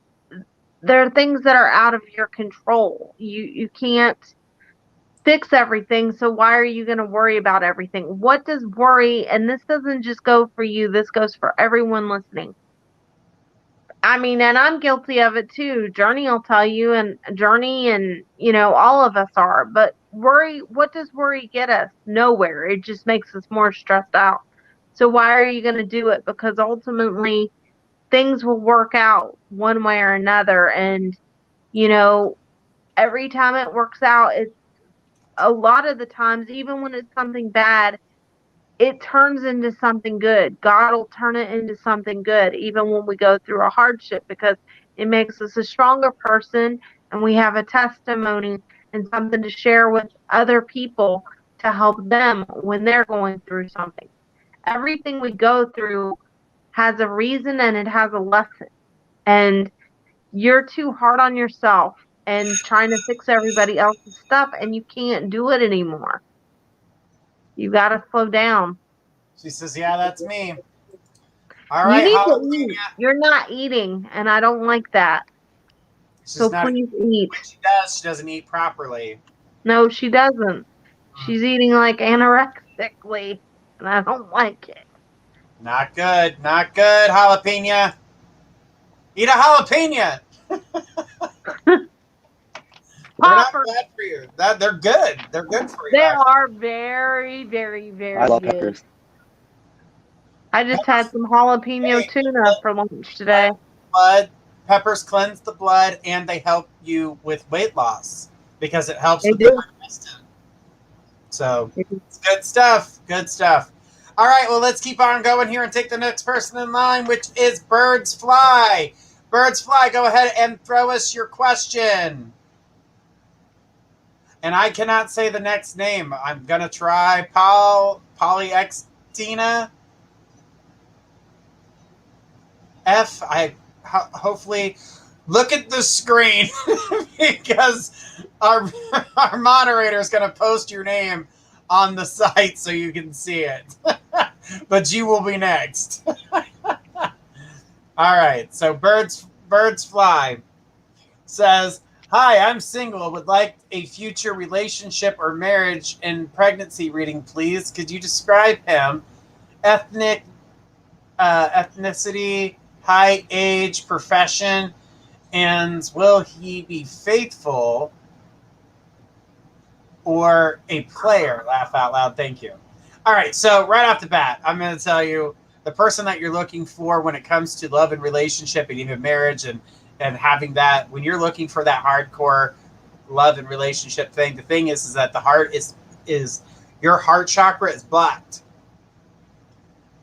are things that are out of your control. You can't fix everything, so why are you going to worry about everything? What does worry, and this doesn't just go for you, this goes for everyone listening. I mean, and I'm guilty of it too. Journey will tell you, and Journey and, you know, all of us are. But worry, what does worry get us? Nowhere. It just makes us more stressed out. So why are you going to do it? Because ultimately, things will work out one way or another. And, you know, every time it works out, it's a lot of the times, even when it's something bad, it turns into something good. God will turn it into something good, even when we go through a hardship, because it makes us a stronger person and we have a testimony and something to share with other people to help them when they're going through something. Everything we go through has a reason and it has a lesson. And you're too hard on yourself and trying to fix everybody else's stuff, and you can't do it anymore. You got to slow down. She says, yeah, that's me. All right, jalapeno. You're not eating, and I don't like that. So please eat. When she does, she doesn't eat properly. No, she doesn't. She's eating like anorexically, and I don't like it. Not good. Not good, jalapeno. Eat a jalapeno. They're not bad for you. They're good. They're good for you. They are very, very, very I love good. peppers. I just had some jalapeno tuna for lunch today. Peppers cleanse the blood, and they help you with weight loss because it helps with do. the digestion. So it's good stuff. Good stuff. All right, well, let's keep on going here and take the next person in line, which is Birds Fly. Birds Fly, go ahead and throw us your question. And I cannot say the next name. I'm going to try Polyextina F. Hopefully look at the screen because our moderator is going to post your name on the site so you can see it. But you will be next. All right. So Birds Fly says, hi, I'm single. Would like a future relationship or marriage and pregnancy reading, please. Could you describe him? Ethnicity, height, age, profession, and will he be faithful or a player? Laugh out loud. Thank you. All right. So right off the bat, I'm going to tell you the person that you're looking for when it comes to love and relationship and even marriage and having that, when you're looking for that hardcore love and relationship thing, the thing is that the heart is your heart chakra is blocked.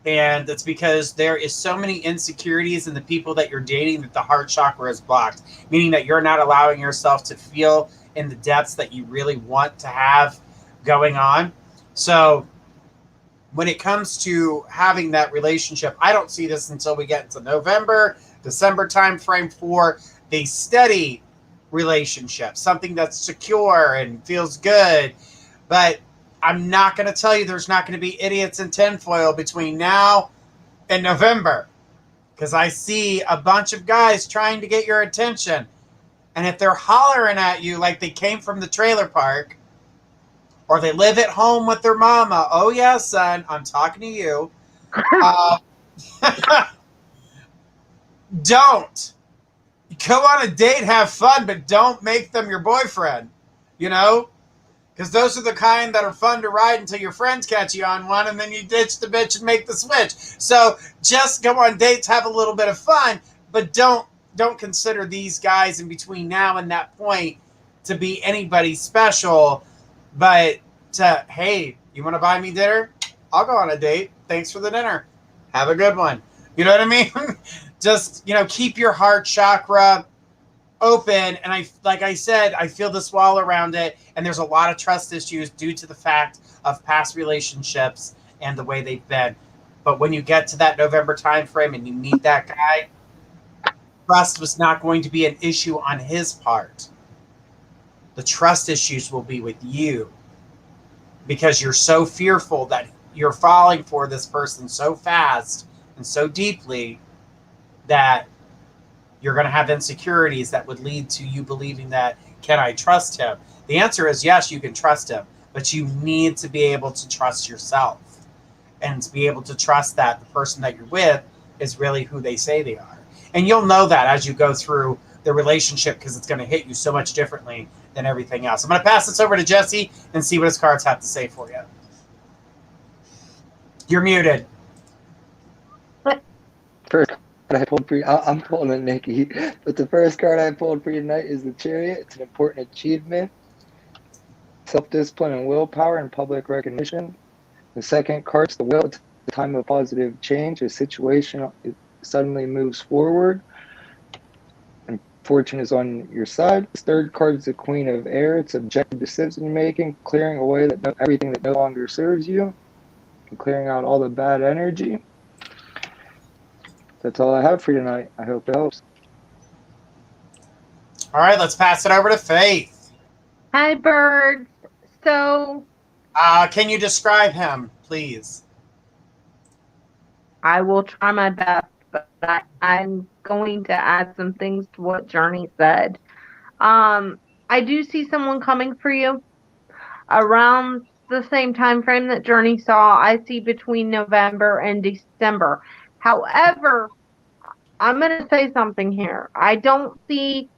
And it's because there is so many insecurities in the people that you're dating that the heart chakra is blocked, meaning that you're not allowing yourself to feel in the depths that you really want to have going on. So when it comes to having that relationship, I don't see this until we get into November, December timeframe for the steady relationship, something that's secure and feels good. But I'm not going to tell you there's not going to be idiots in tinfoil between now and November, because I see a bunch of guys trying to get your attention. And if they're hollering at you like they came from the trailer park, or they live at home with their mama, oh yeah, son, I'm talking to you. Uh, don't go on a date, have fun, but don't make them your boyfriend. You know, because those are the kind that are fun to ride until your friends catch you on one, and then you ditch the bitch and make the switch. So just go on dates, have a little bit of fun, but don't consider these guys in between now and that point to be anybody special. But to, hey, you want to buy me dinner? I'll go on a date. Thanks for the dinner. Have a good one. You know what I mean? Just, keep your heart chakra open. And like I said, I feel this wall around it. And there's a lot of trust issues due to the fact of past relationships and the way they've been. But when you get to that November time frame and you meet that guy, trust was not going to be an issue on his part. The trust issues will be with you, because you're so fearful that you're falling for this person so fast and so deeply that you're going to have insecurities that would lead to you believing that, can I trust him? The answer is yes, you can trust him, but you need to be able to trust yourself and to be able to trust that the person that you're with is really who they say they are. And you'll know that as you go through the relationship, because it's going to hit you so much differently than everything else. I'm going to pass this over to Jesse and see what his cards have to say for you. You're muted. First card I pulled for you, I'm pulling it, Nikki. But the first card I pulled for you tonight is the Chariot. It's an important achievement, self-discipline and willpower and public recognition. The second card's the Will. It's a time of positive change. A situation suddenly moves forward, and fortune is on your side. The third card is the Queen of Air. It's objective decision making, clearing away everything that no longer serves you, and clearing out all the bad energy. That's all I have for you tonight. I hope it helps. All right, let's pass it over to Faith. Hi, birds. So, can you describe him, please? I will try my best, but I'm going to add some things to what Journey said. I do see someone coming for you around the same time frame that Journey saw. I see between November and December. However, I'm going to say something here. I don't see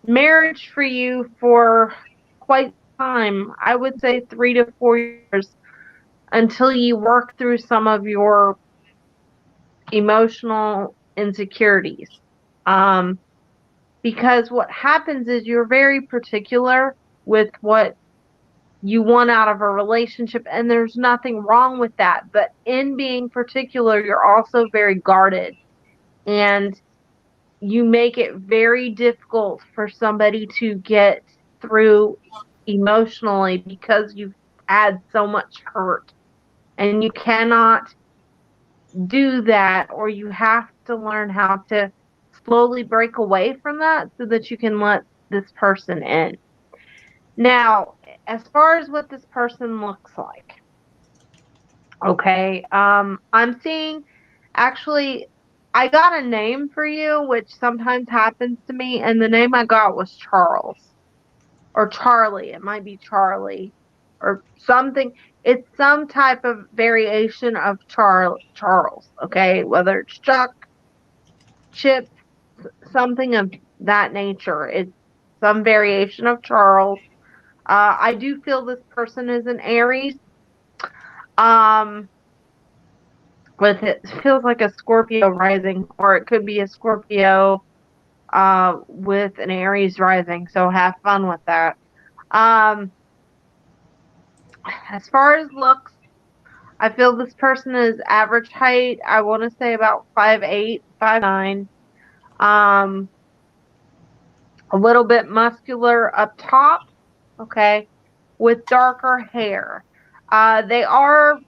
marriage for you for quite some time. I would say 3 to 4 years until you work through some of your emotional insecurities. Um, because what happens is you're very particular with what you want out of a relationship, and there's nothing wrong with that. But in being particular, you're also very guarded, and you make it very difficult for somebody to get through emotionally because you've had so much hurt. And you cannot do that, or you have to learn how to slowly break away from that so that you can let this person in. Now, as far as what this person looks like, okay, I'm seeing actually, I got a name for you, which sometimes happens to me, and the name I got was Charles or Charlie. It might be Charlie or something. It's some type of variation of Charles, okay? Whether it's Chuck, Chip, something of that nature. It's some variation of Charles. I do feel this person is an Aries. Um, with it feels like a Scorpio rising, or it could be a Scorpio with an Aries rising. So have fun with that. Um, as far as looks, I feel this person is average height. I want to say about 5'8", 5'9". Um, a little bit muscular up top, okay, with darker hair. They are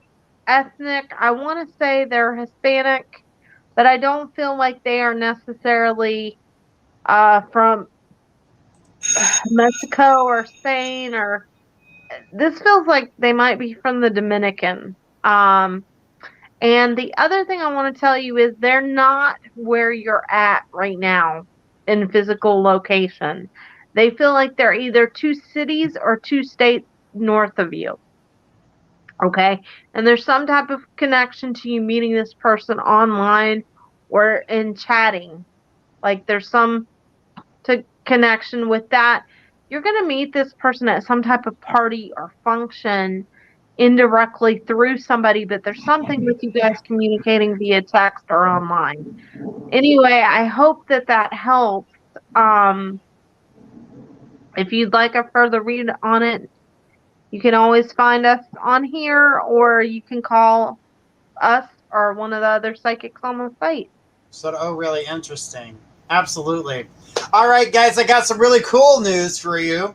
ethnic. I want to say they're Hispanic, but I don't feel like they are necessarily from Mexico or Spain, or this feels like they might be from the Dominican. Um, and the other thing I want to tell you is they're not where you're at right now in physical location. They feel like they're either two cities or two states north of you. Okay. And there's some type of connection to you meeting this person online or in chatting. Like there's some connection with that. You're going to meet this person at some type of party or function indirectly through somebody, but there's something with you guys communicating via text or online. Anyway, I hope that that helps. Um, if you'd like a further read on it, you can always find us on here, or you can call us or one of the other psychics on the site. So, oh, really interesting. Absolutely. All right, guys, I got some really cool news for you.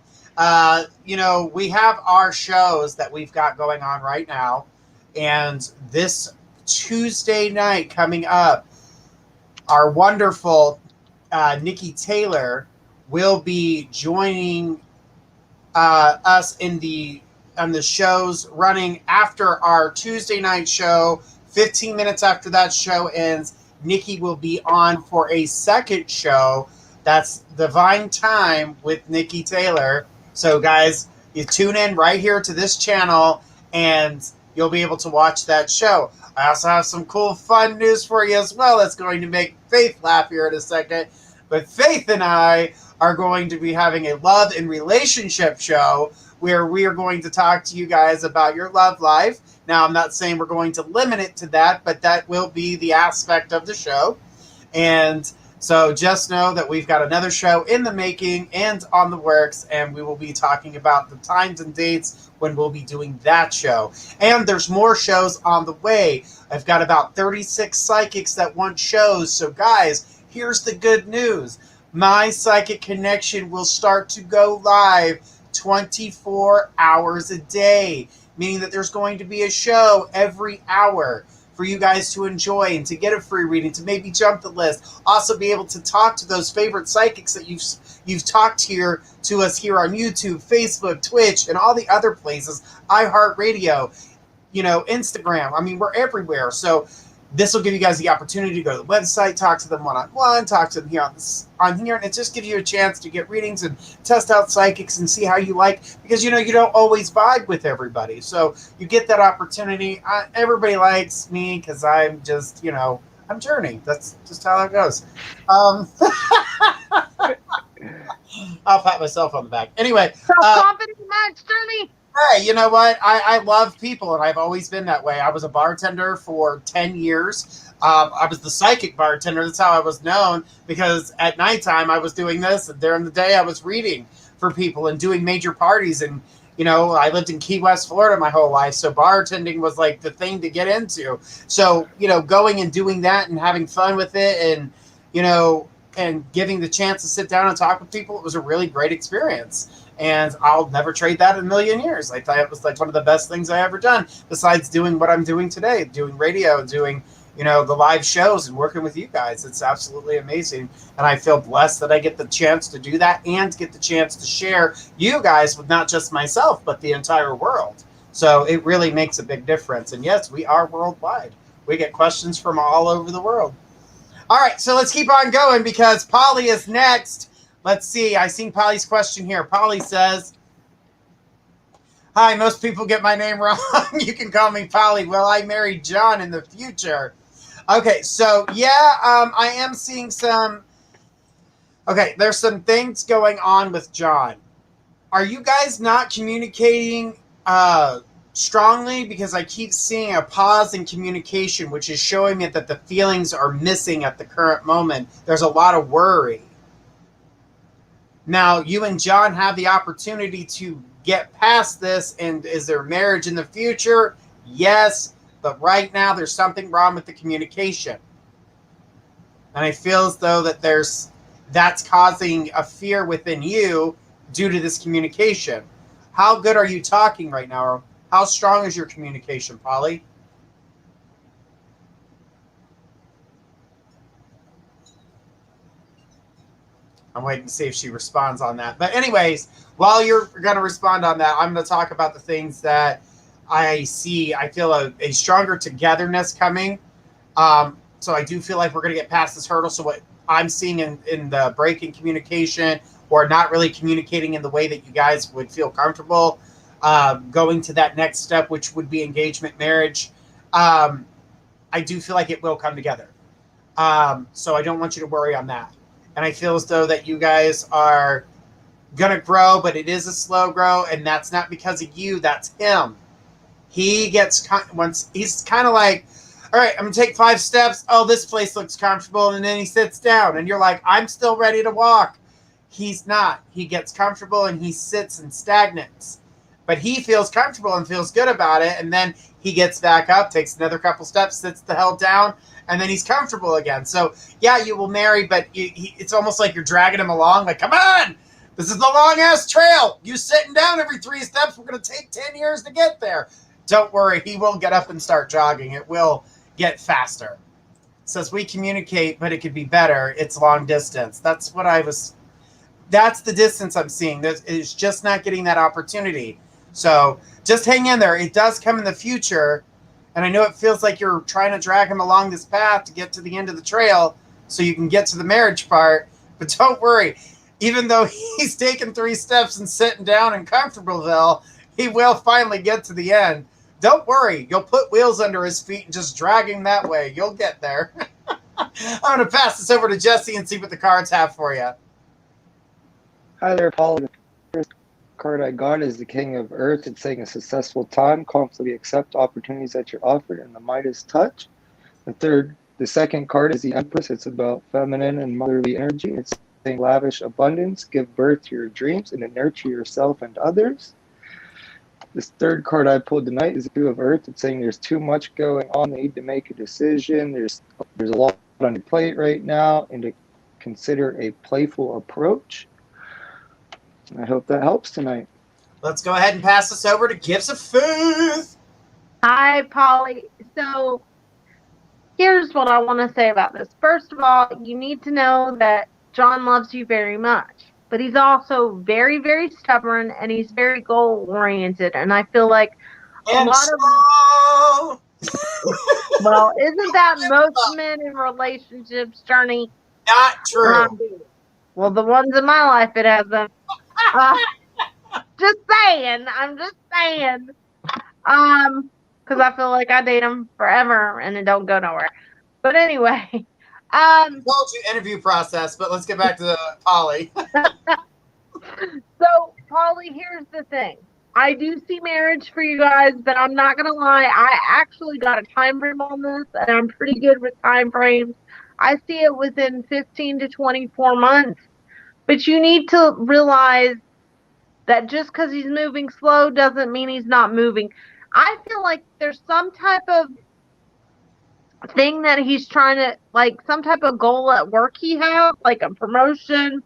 We have our shows that we've got going on right now. And this Tuesday night coming up, our wonderful Nikki Taylor will be joining us on the shows running after our Tuesday night show. 15 minutes after that show ends, Nikki will be on for a second show. That's Divine Time with Nikki Taylor. So, guys, you tune in right here to this channel, and you'll be able to watch that show. I also have some cool, fun news for you as well that's going to make Faith laugh here in a second. But Faith and I are going to be having a love and relationship show where we are going to talk to you guys about your love life. Now, I'm not saying we're going to limit it to that, but that will be the aspect of the show. And so just know that we've got another show in the making and on the works, and we will be talking about the times and dates when we'll be doing that show. And there's more shows on the way. I've got about 36 psychics that want shows. So, guys, here's the good news. My Psychic Connection will start to go live 24 hours a day, meaning that there's going to be a show every hour for you guys to enjoy and to get a free reading, to maybe jump the list. Also be able to talk to those favorite psychics that you've talked here to us here on YouTube, Facebook, Twitch, and all the other places, iHeartRadio, Instagram. I mean, we're everywhere. So this will give you guys the opportunity to go to the website, talk to them one-on-one, talk to them here on here, and it just gives you a chance to get readings and test out psychics and see how you like, because you don't always vibe with everybody. So you get that opportunity. Everybody likes me because I'm just, I'm journeying. That's just how that goes. I'll pat myself on the back. Anyway. Self-confidence match, Journey. Hey, you know what? I love people, and I've always been that way. I was a bartender for 10 years. I was the psychic bartender. That's how I was known, because at nighttime I was doing this, and during the day I was reading for people and doing major parties. And, I lived in Key West, Florida my whole life, so bartending was like the thing to get into. So, going and doing that and having fun with it and, and giving the chance to sit down and talk with people, it was a really great experience. And I'll never trade that in a million years. I thought it was like one of the best things I ever done, besides doing what I'm doing today, doing radio and doing, the live shows and working with you guys. It's absolutely amazing. And I feel blessed that I get the chance to do that and get the chance to share you guys with not just myself, but the entire world. So it really makes a big difference. And yes, we are worldwide. We get questions from all over the world. All right, so let's keep on going because Polly is next. Let's see. I seen Polly's question here. Polly says, "Hi, most people get my name wrong. You can call me Polly. Will I marry John in the future?" Okay, so I am seeing some. Okay, there's some things going on with John. Are you guys not communicating strongly? Because I keep seeing a pause in communication, which is showing me that the feelings are missing at the current moment. There's a lot of worry. Now, you and John have the opportunity to get past this, and is there marriage in the future? Yes. But right now, there's something wrong with the communication. And I feel as though that's causing a fear within you due to this communication. How good are you talking right now? Or how strong is your communication, Polly? I'm waiting to see if she responds on that. But anyways, while you're going to respond on that, I'm going to talk about the things that I see. I feel a stronger togetherness coming. So I do feel like we're going to get past this hurdle. So what I'm seeing in the break in communication, or not really communicating in the way that you guys would feel comfortable, going to that next step, which would be engagement, marriage, I do feel like it will come together. So I don't want you to worry on that. And I feel as though that you guys are going to grow, but it is a slow grow. And that's not because of you. That's him. He gets, once he's kind of like, all right, I'm going to take 5 steps. Oh, this place looks comfortable. And then he sits down and you're like, I'm still ready to walk. He's not. He gets comfortable and he sits and stagnates. But he feels comfortable and feels good about it. And then he gets back up, takes another couple steps, sits the hell down, and then he's comfortable again. So, yeah, you will marry, but it's almost like you're dragging him along. Like, come on, this is the long-ass trail. You sitting down every 3 steps. We're going to take 10 years to get there. Don't worry. He will get up and start jogging. It will get faster. It says we communicate, but it could be better. It's long distance. That's the distance I'm seeing. It's just not getting that opportunity. So just hang in there. It does come in the future. And I know it feels like you're trying to drag him along this path to get to the end of the trail so you can get to the marriage part. But don't worry. Even though he's taken 3 steps and sitting down in Comfortableville, he will finally get to the end. Don't worry. You'll put wheels under his feet and just drag him that way. You'll get there. I'm going to pass this over to Jesse and see what the cards have for you. Hi there, Paul. The first card I got is the King of Earth. It's saying a successful time, confidently accept opportunities that you're offered, and the Midas touch. The second card is the Empress. It's about feminine and motherly energy. It's saying lavish abundance, give birth to your dreams, and to nurture yourself and others. This third card I pulled tonight is the Two of Earth. It's saying there's too much going on. They need to make a decision. There's a lot on your plate right now, and to consider a playful approach. I hope that helps tonight. Let's go ahead and pass this over to Gifts of Faith. Hi, Polly. So here's what I want to say about this. First of all, you need to know that John loves you very much, but he's also very, very stubborn, and he's very goal-oriented. And I feel like well, isn't that most men in relationships, Journey? Not true. Well, the ones in my life, it hasn't. Just saying. I'm just saying. Because I feel like I date them forever and it don't go nowhere. But anyway. I told you interview process, but let's get back to Polly. So, Polly, here's the thing. I do see marriage for you guys, but I'm not going to lie. I actually got a time frame on this, and I'm pretty good with time frames. I see it within 15 to 24 months. But you need to realize that just because he's moving slow doesn't mean he's not moving. I feel like there's some type of thing that he's trying to, like some type of goal at work he has, like a promotion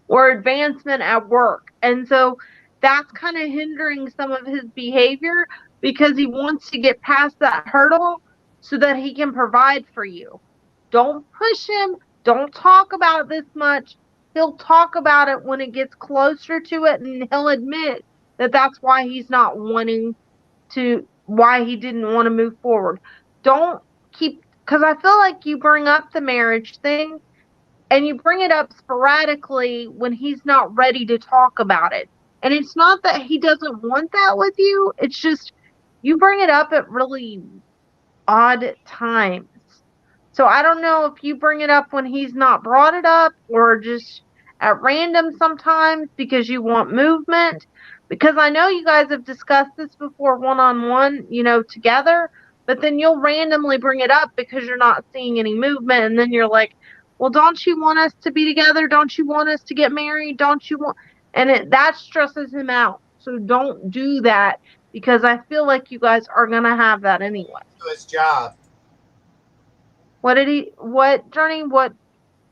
or advancement at work. And so that's kind of hindering some of his behavior because he wants to get past that hurdle so that he can provide for you. Don't push him. Don't talk about this much. He'll talk about it when it gets closer to it, and he'll admit that that's why he's not wanting to, why he didn't want to move forward. Don't keep, because I feel like you bring up the marriage thing, and you bring it up sporadically when he's not ready to talk about it. And it's not that he doesn't want that with you. It's just you bring it up at really odd times. So I don't know if you bring it up when he's not brought it up or just at random sometimes because you want movement. Because I know you guys have discussed this before one-on-one, together. But then you'll randomly bring it up because you're not seeing any movement. And then you're like, well, don't you want us to be together? Don't you want us to get married? Don't you want? And that stresses him out. So don't do that because I feel like you guys are going to have that anyway. To his job. What, Journey? What?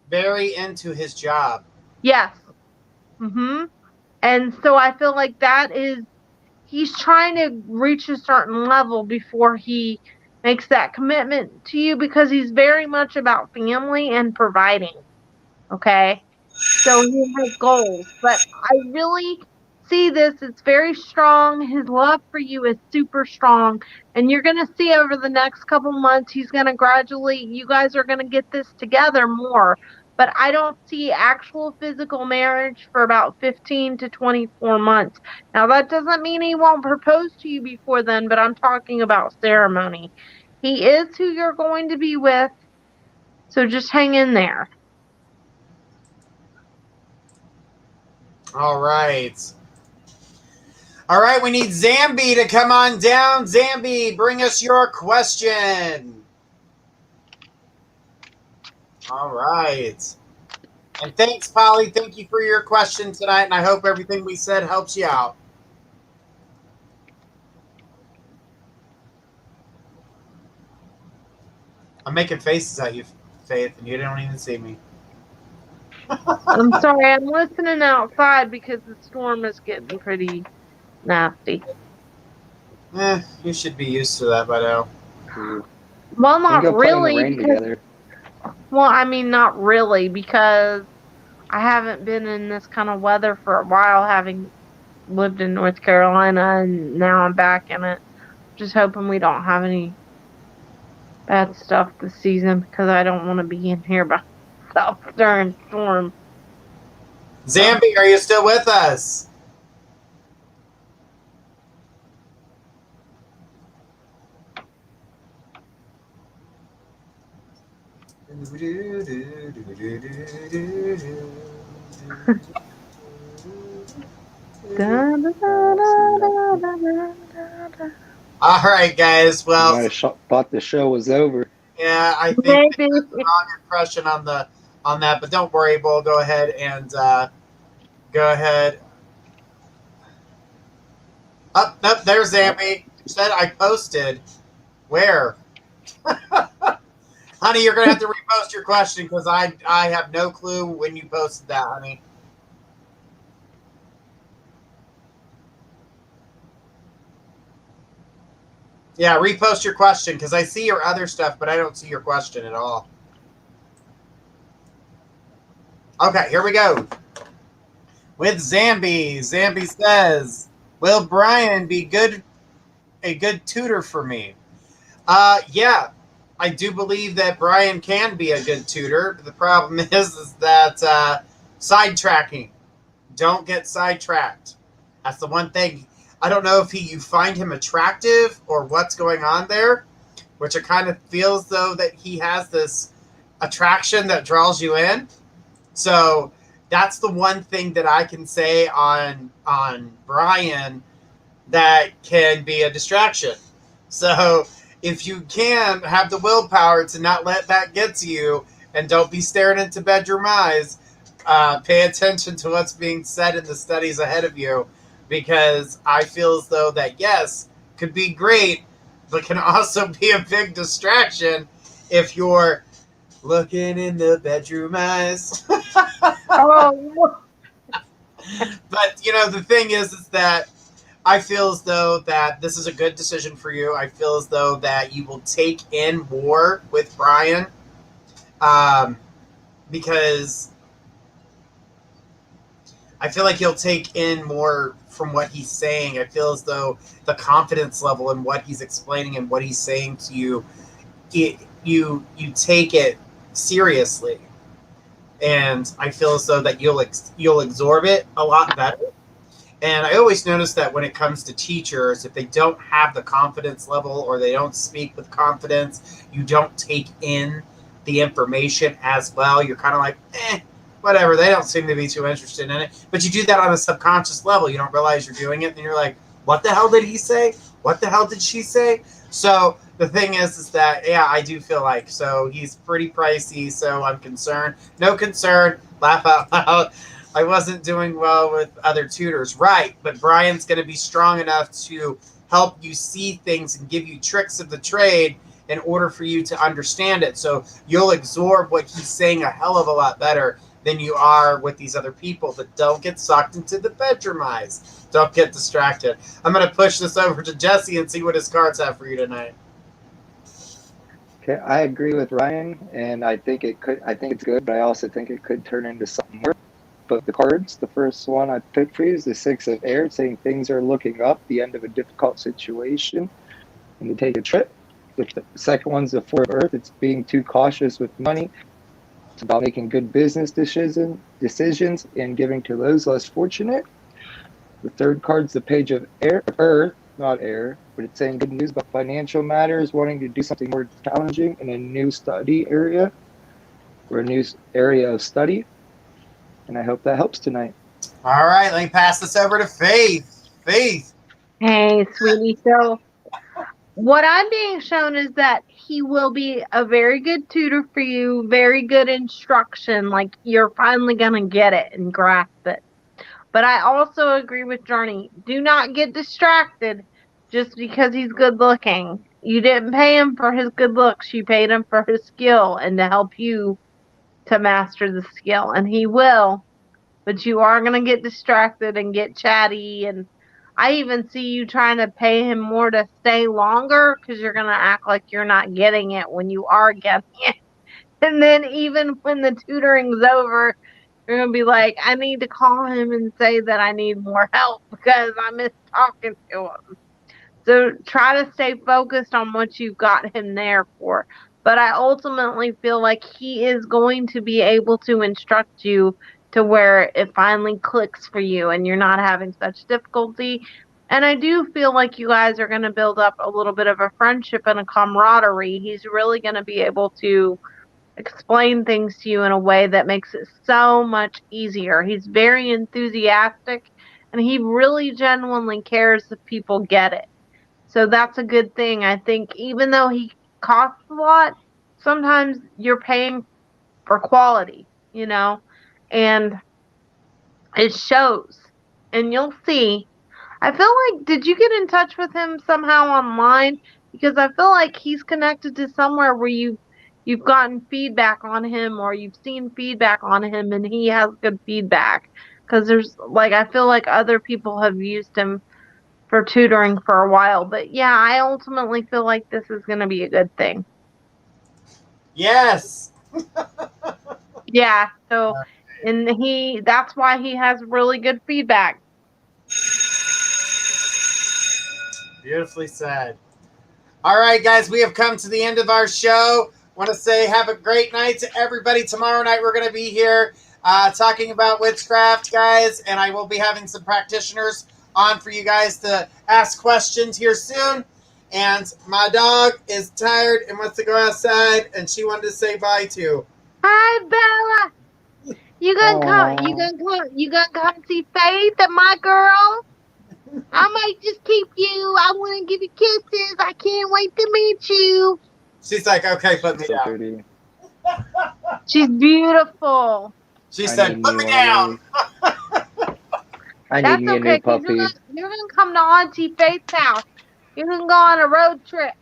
Very into his job. Yes. And so I feel like he's trying to reach a certain level before he makes that commitment to you, because he's very much about family and providing. Okay. So he has goals, but I really see this. It's very strong. His love for you is super strong. And you're going to see over the next couple months, he's going to gradually, you guys are going to get this together more. But I don't see actual physical marriage for about 15 to 24 months. Now, that doesn't mean he won't propose to you before then, but I'm talking about ceremony. He is who you're going to be with. So just hang in there. All right. All right, we need Zambi to come on down. Zambi, bring us your question. All right. And thanks, Polly. Thank you for your question tonight, and I hope everything we said helps you out. I'm making faces at you, Faith, and you don't even see me. I'm sorry, I'm listening outside because the storm is getting pretty nasty. You should be used to that by now. Well, not go play in the really. rain together. Well, I mean, not really, because I haven't been in this kind of weather for a while, having lived in North Carolina, and now I'm back in it. Just hoping we don't have any bad stuff this season, because I don't want to be in here by myself during storm. Zambi, are you still with us? All right, guys. Well, I thought the show was over. yeah, I think Maybe. we got the wrong impression on that, but don't worry. We'll go ahead and go ahead. Up, there's Zambi. Said I posted. Where? Honey, you're gonna have to repost your question because I have no clue when you posted that, honey. Yeah, repost your question because I see your other stuff, but I don't see your question at all. Okay, here we go. With Zambi. Zambi says, will Brian be a good tutor for me? Yeah, I do believe that Brian can be a good tutor. The problem is that sidetracking. Don't get sidetracked. That's the one thing. I don't know if you find him attractive or what's going on there, which it kind of feels though that he has this attraction that draws you in. So that's the one thing that I can say on Brian that can be a distraction. So if you can have the willpower to not let that get to you and don't be staring into bedroom eyes, pay attention to what's being said in the studies ahead of you, because I feel as though that, yes, could be great, but can also be a big distraction if you're looking in the bedroom eyes. Oh. But, the thing is that I feel as though that this is a good decision for you. I feel as though that you will take in more with Brian, because I feel like you'll take in more from what he's saying. I feel as though the confidence level in what he's explaining and what he's saying to you, you take it seriously. And I feel as though that you'll absorb it a lot better. And I always notice that when it comes to teachers, if they don't have the confidence level or they don't speak with confidence, you don't take in the information as well. You're kind of like, whatever. They don't seem to be too interested in it. But you do that on a subconscious level. You don't realize you're doing it. And you're like, what the hell did he say? What the hell did she say? So the thing is that, yeah, I do feel like, so he's pretty pricey. So I'm concerned. No concern. Laugh out loud. I wasn't doing well with other tutors. Right. But Brian's going to be strong enough to help you see things and give you tricks of the trade in order for you to understand it. So you'll absorb what he's saying a hell of a lot better than you are with these other people. But don't get sucked into the bedroom eyes. Don't get distracted. I'm going to push this over to Jesse and see what his cards have for you tonight. Okay, I agree with Ryan, and I think it's good, but I also think it could turn into something more. But the cards, the first one I picked for you is the Six of Air, saying things are looking up, the end of a difficult situation, and to take a trip. The second one's the Four of Earth. It's being too cautious with money. It's about making good business decisions and giving to those less fortunate. The third card's the Page of Earth, not air, but it's saying good news about financial matters, wanting to do something more challenging in a new study area or a new area of study. And I hope that helps tonight. All right, let me pass this over to Faith. Faith. Hey, sweetie. So what I'm being shown is that he will be a very good tutor for you, very good instruction. Like, you're finally going to get it and grasp it. But I also agree with Journey. Do not get distracted just because he's good looking. You didn't pay him for his good looks. You paid him for his skill and to help you to master the skill. And he will. But you are going to get distracted and get chatty. And I even see you trying to pay him more to stay longer because you're going to act like you're not getting it when you are getting it. And then even when the tutoring's over, you're going to be like, I need to call him and say that I need more help because I miss talking to him. So try to stay focused on what you've got him there for. But I ultimately feel like he is going to be able to instruct you to where it finally clicks for you and you're not having such difficulty. And I do feel like you guys are going to build up a little bit of a friendship and a camaraderie. He's really going to be able to explain things to you in a way that makes it so much easier. He's very enthusiastic and he really genuinely cares if people get it. So that's a good thing. I think even though he costs a lot, sometimes you're paying for quality, and it shows. And you'll see. I feel like, did you get in touch with him somehow online? Because I feel like he's connected to somewhere where you've gotten feedback on him or you've seen feedback on him and he has good feedback. Because I feel like other people have used him for tutoring for a while. But yeah, I ultimately feel like this is going to be a good thing. Yes. Yeah. So, and that's why he has really good feedback. Beautifully said. All right, guys, we have come to the end of our show. Want to say have a great night to everybody. Tomorrow night we're going to be here talking about witchcraft, guys, and I will be having some practitioners on for you guys to ask questions here soon. And my dog is tired and wants to go outside, and she wanted to say bye too. Hi, Bella. You gonna come see Faith and my girl? I might just keep you. I want to give you kisses. I can't wait to meet you. She's like, okay, put me down. Dirty. She's beautiful. She said, put me down. I need me a new puppy. You're gonna come to Auntie Faith's house. You can go on a road trip.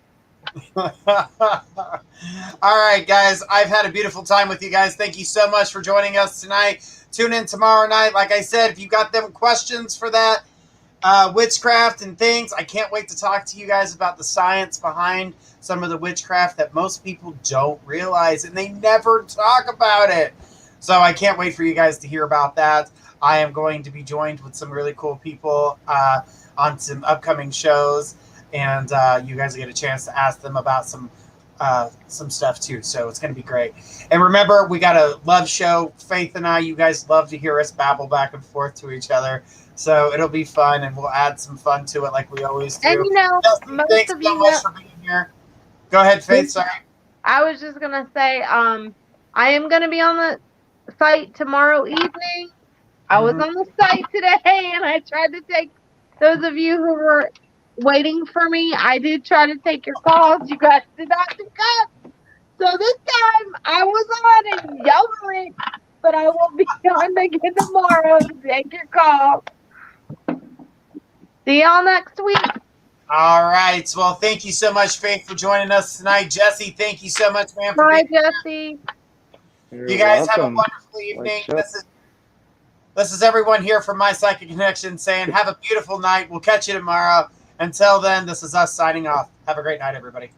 All right, guys. I've had a beautiful time with you guys. Thank you so much for joining us tonight. Tune in tomorrow night. Like I said, if you got them questions for that witchcraft and things, I can't wait to talk to you guys about the science behind some of the witchcraft that most people don't realize, and they never talk about it. So I can't wait for you guys to hear about that. I am going to be joined with some really cool people on some upcoming shows, and you guys get a chance to ask them about some stuff too. So it's going to be great. And remember, we got a love show, Faith and I. You guys love to hear us babble back and forth to each other. So it'll be fun, and we'll add some fun to it like we always do. And most thanks of so you much for being here. Go ahead, Faith. Sorry. I was just going to say, I am going to be on the site tomorrow evening. I was on the site today, and I tried to take those of you who were waiting for me. I did try to take your calls. You guys did not pick up. So this time, I was on and y'all went, but I will be on again tomorrow to take your call. See y'all next week. All right. Well, thank you so much, Faith, for joining us tonight. Jesse, thank you so much, man, for Bye, being here. Jesse. You're You guys have a welcome. wonderful evening. Chuck. This is everyone here from My Psychic Connection saying have a beautiful night. We'll catch you tomorrow. Until then, this is us signing off. Have a great night, everybody.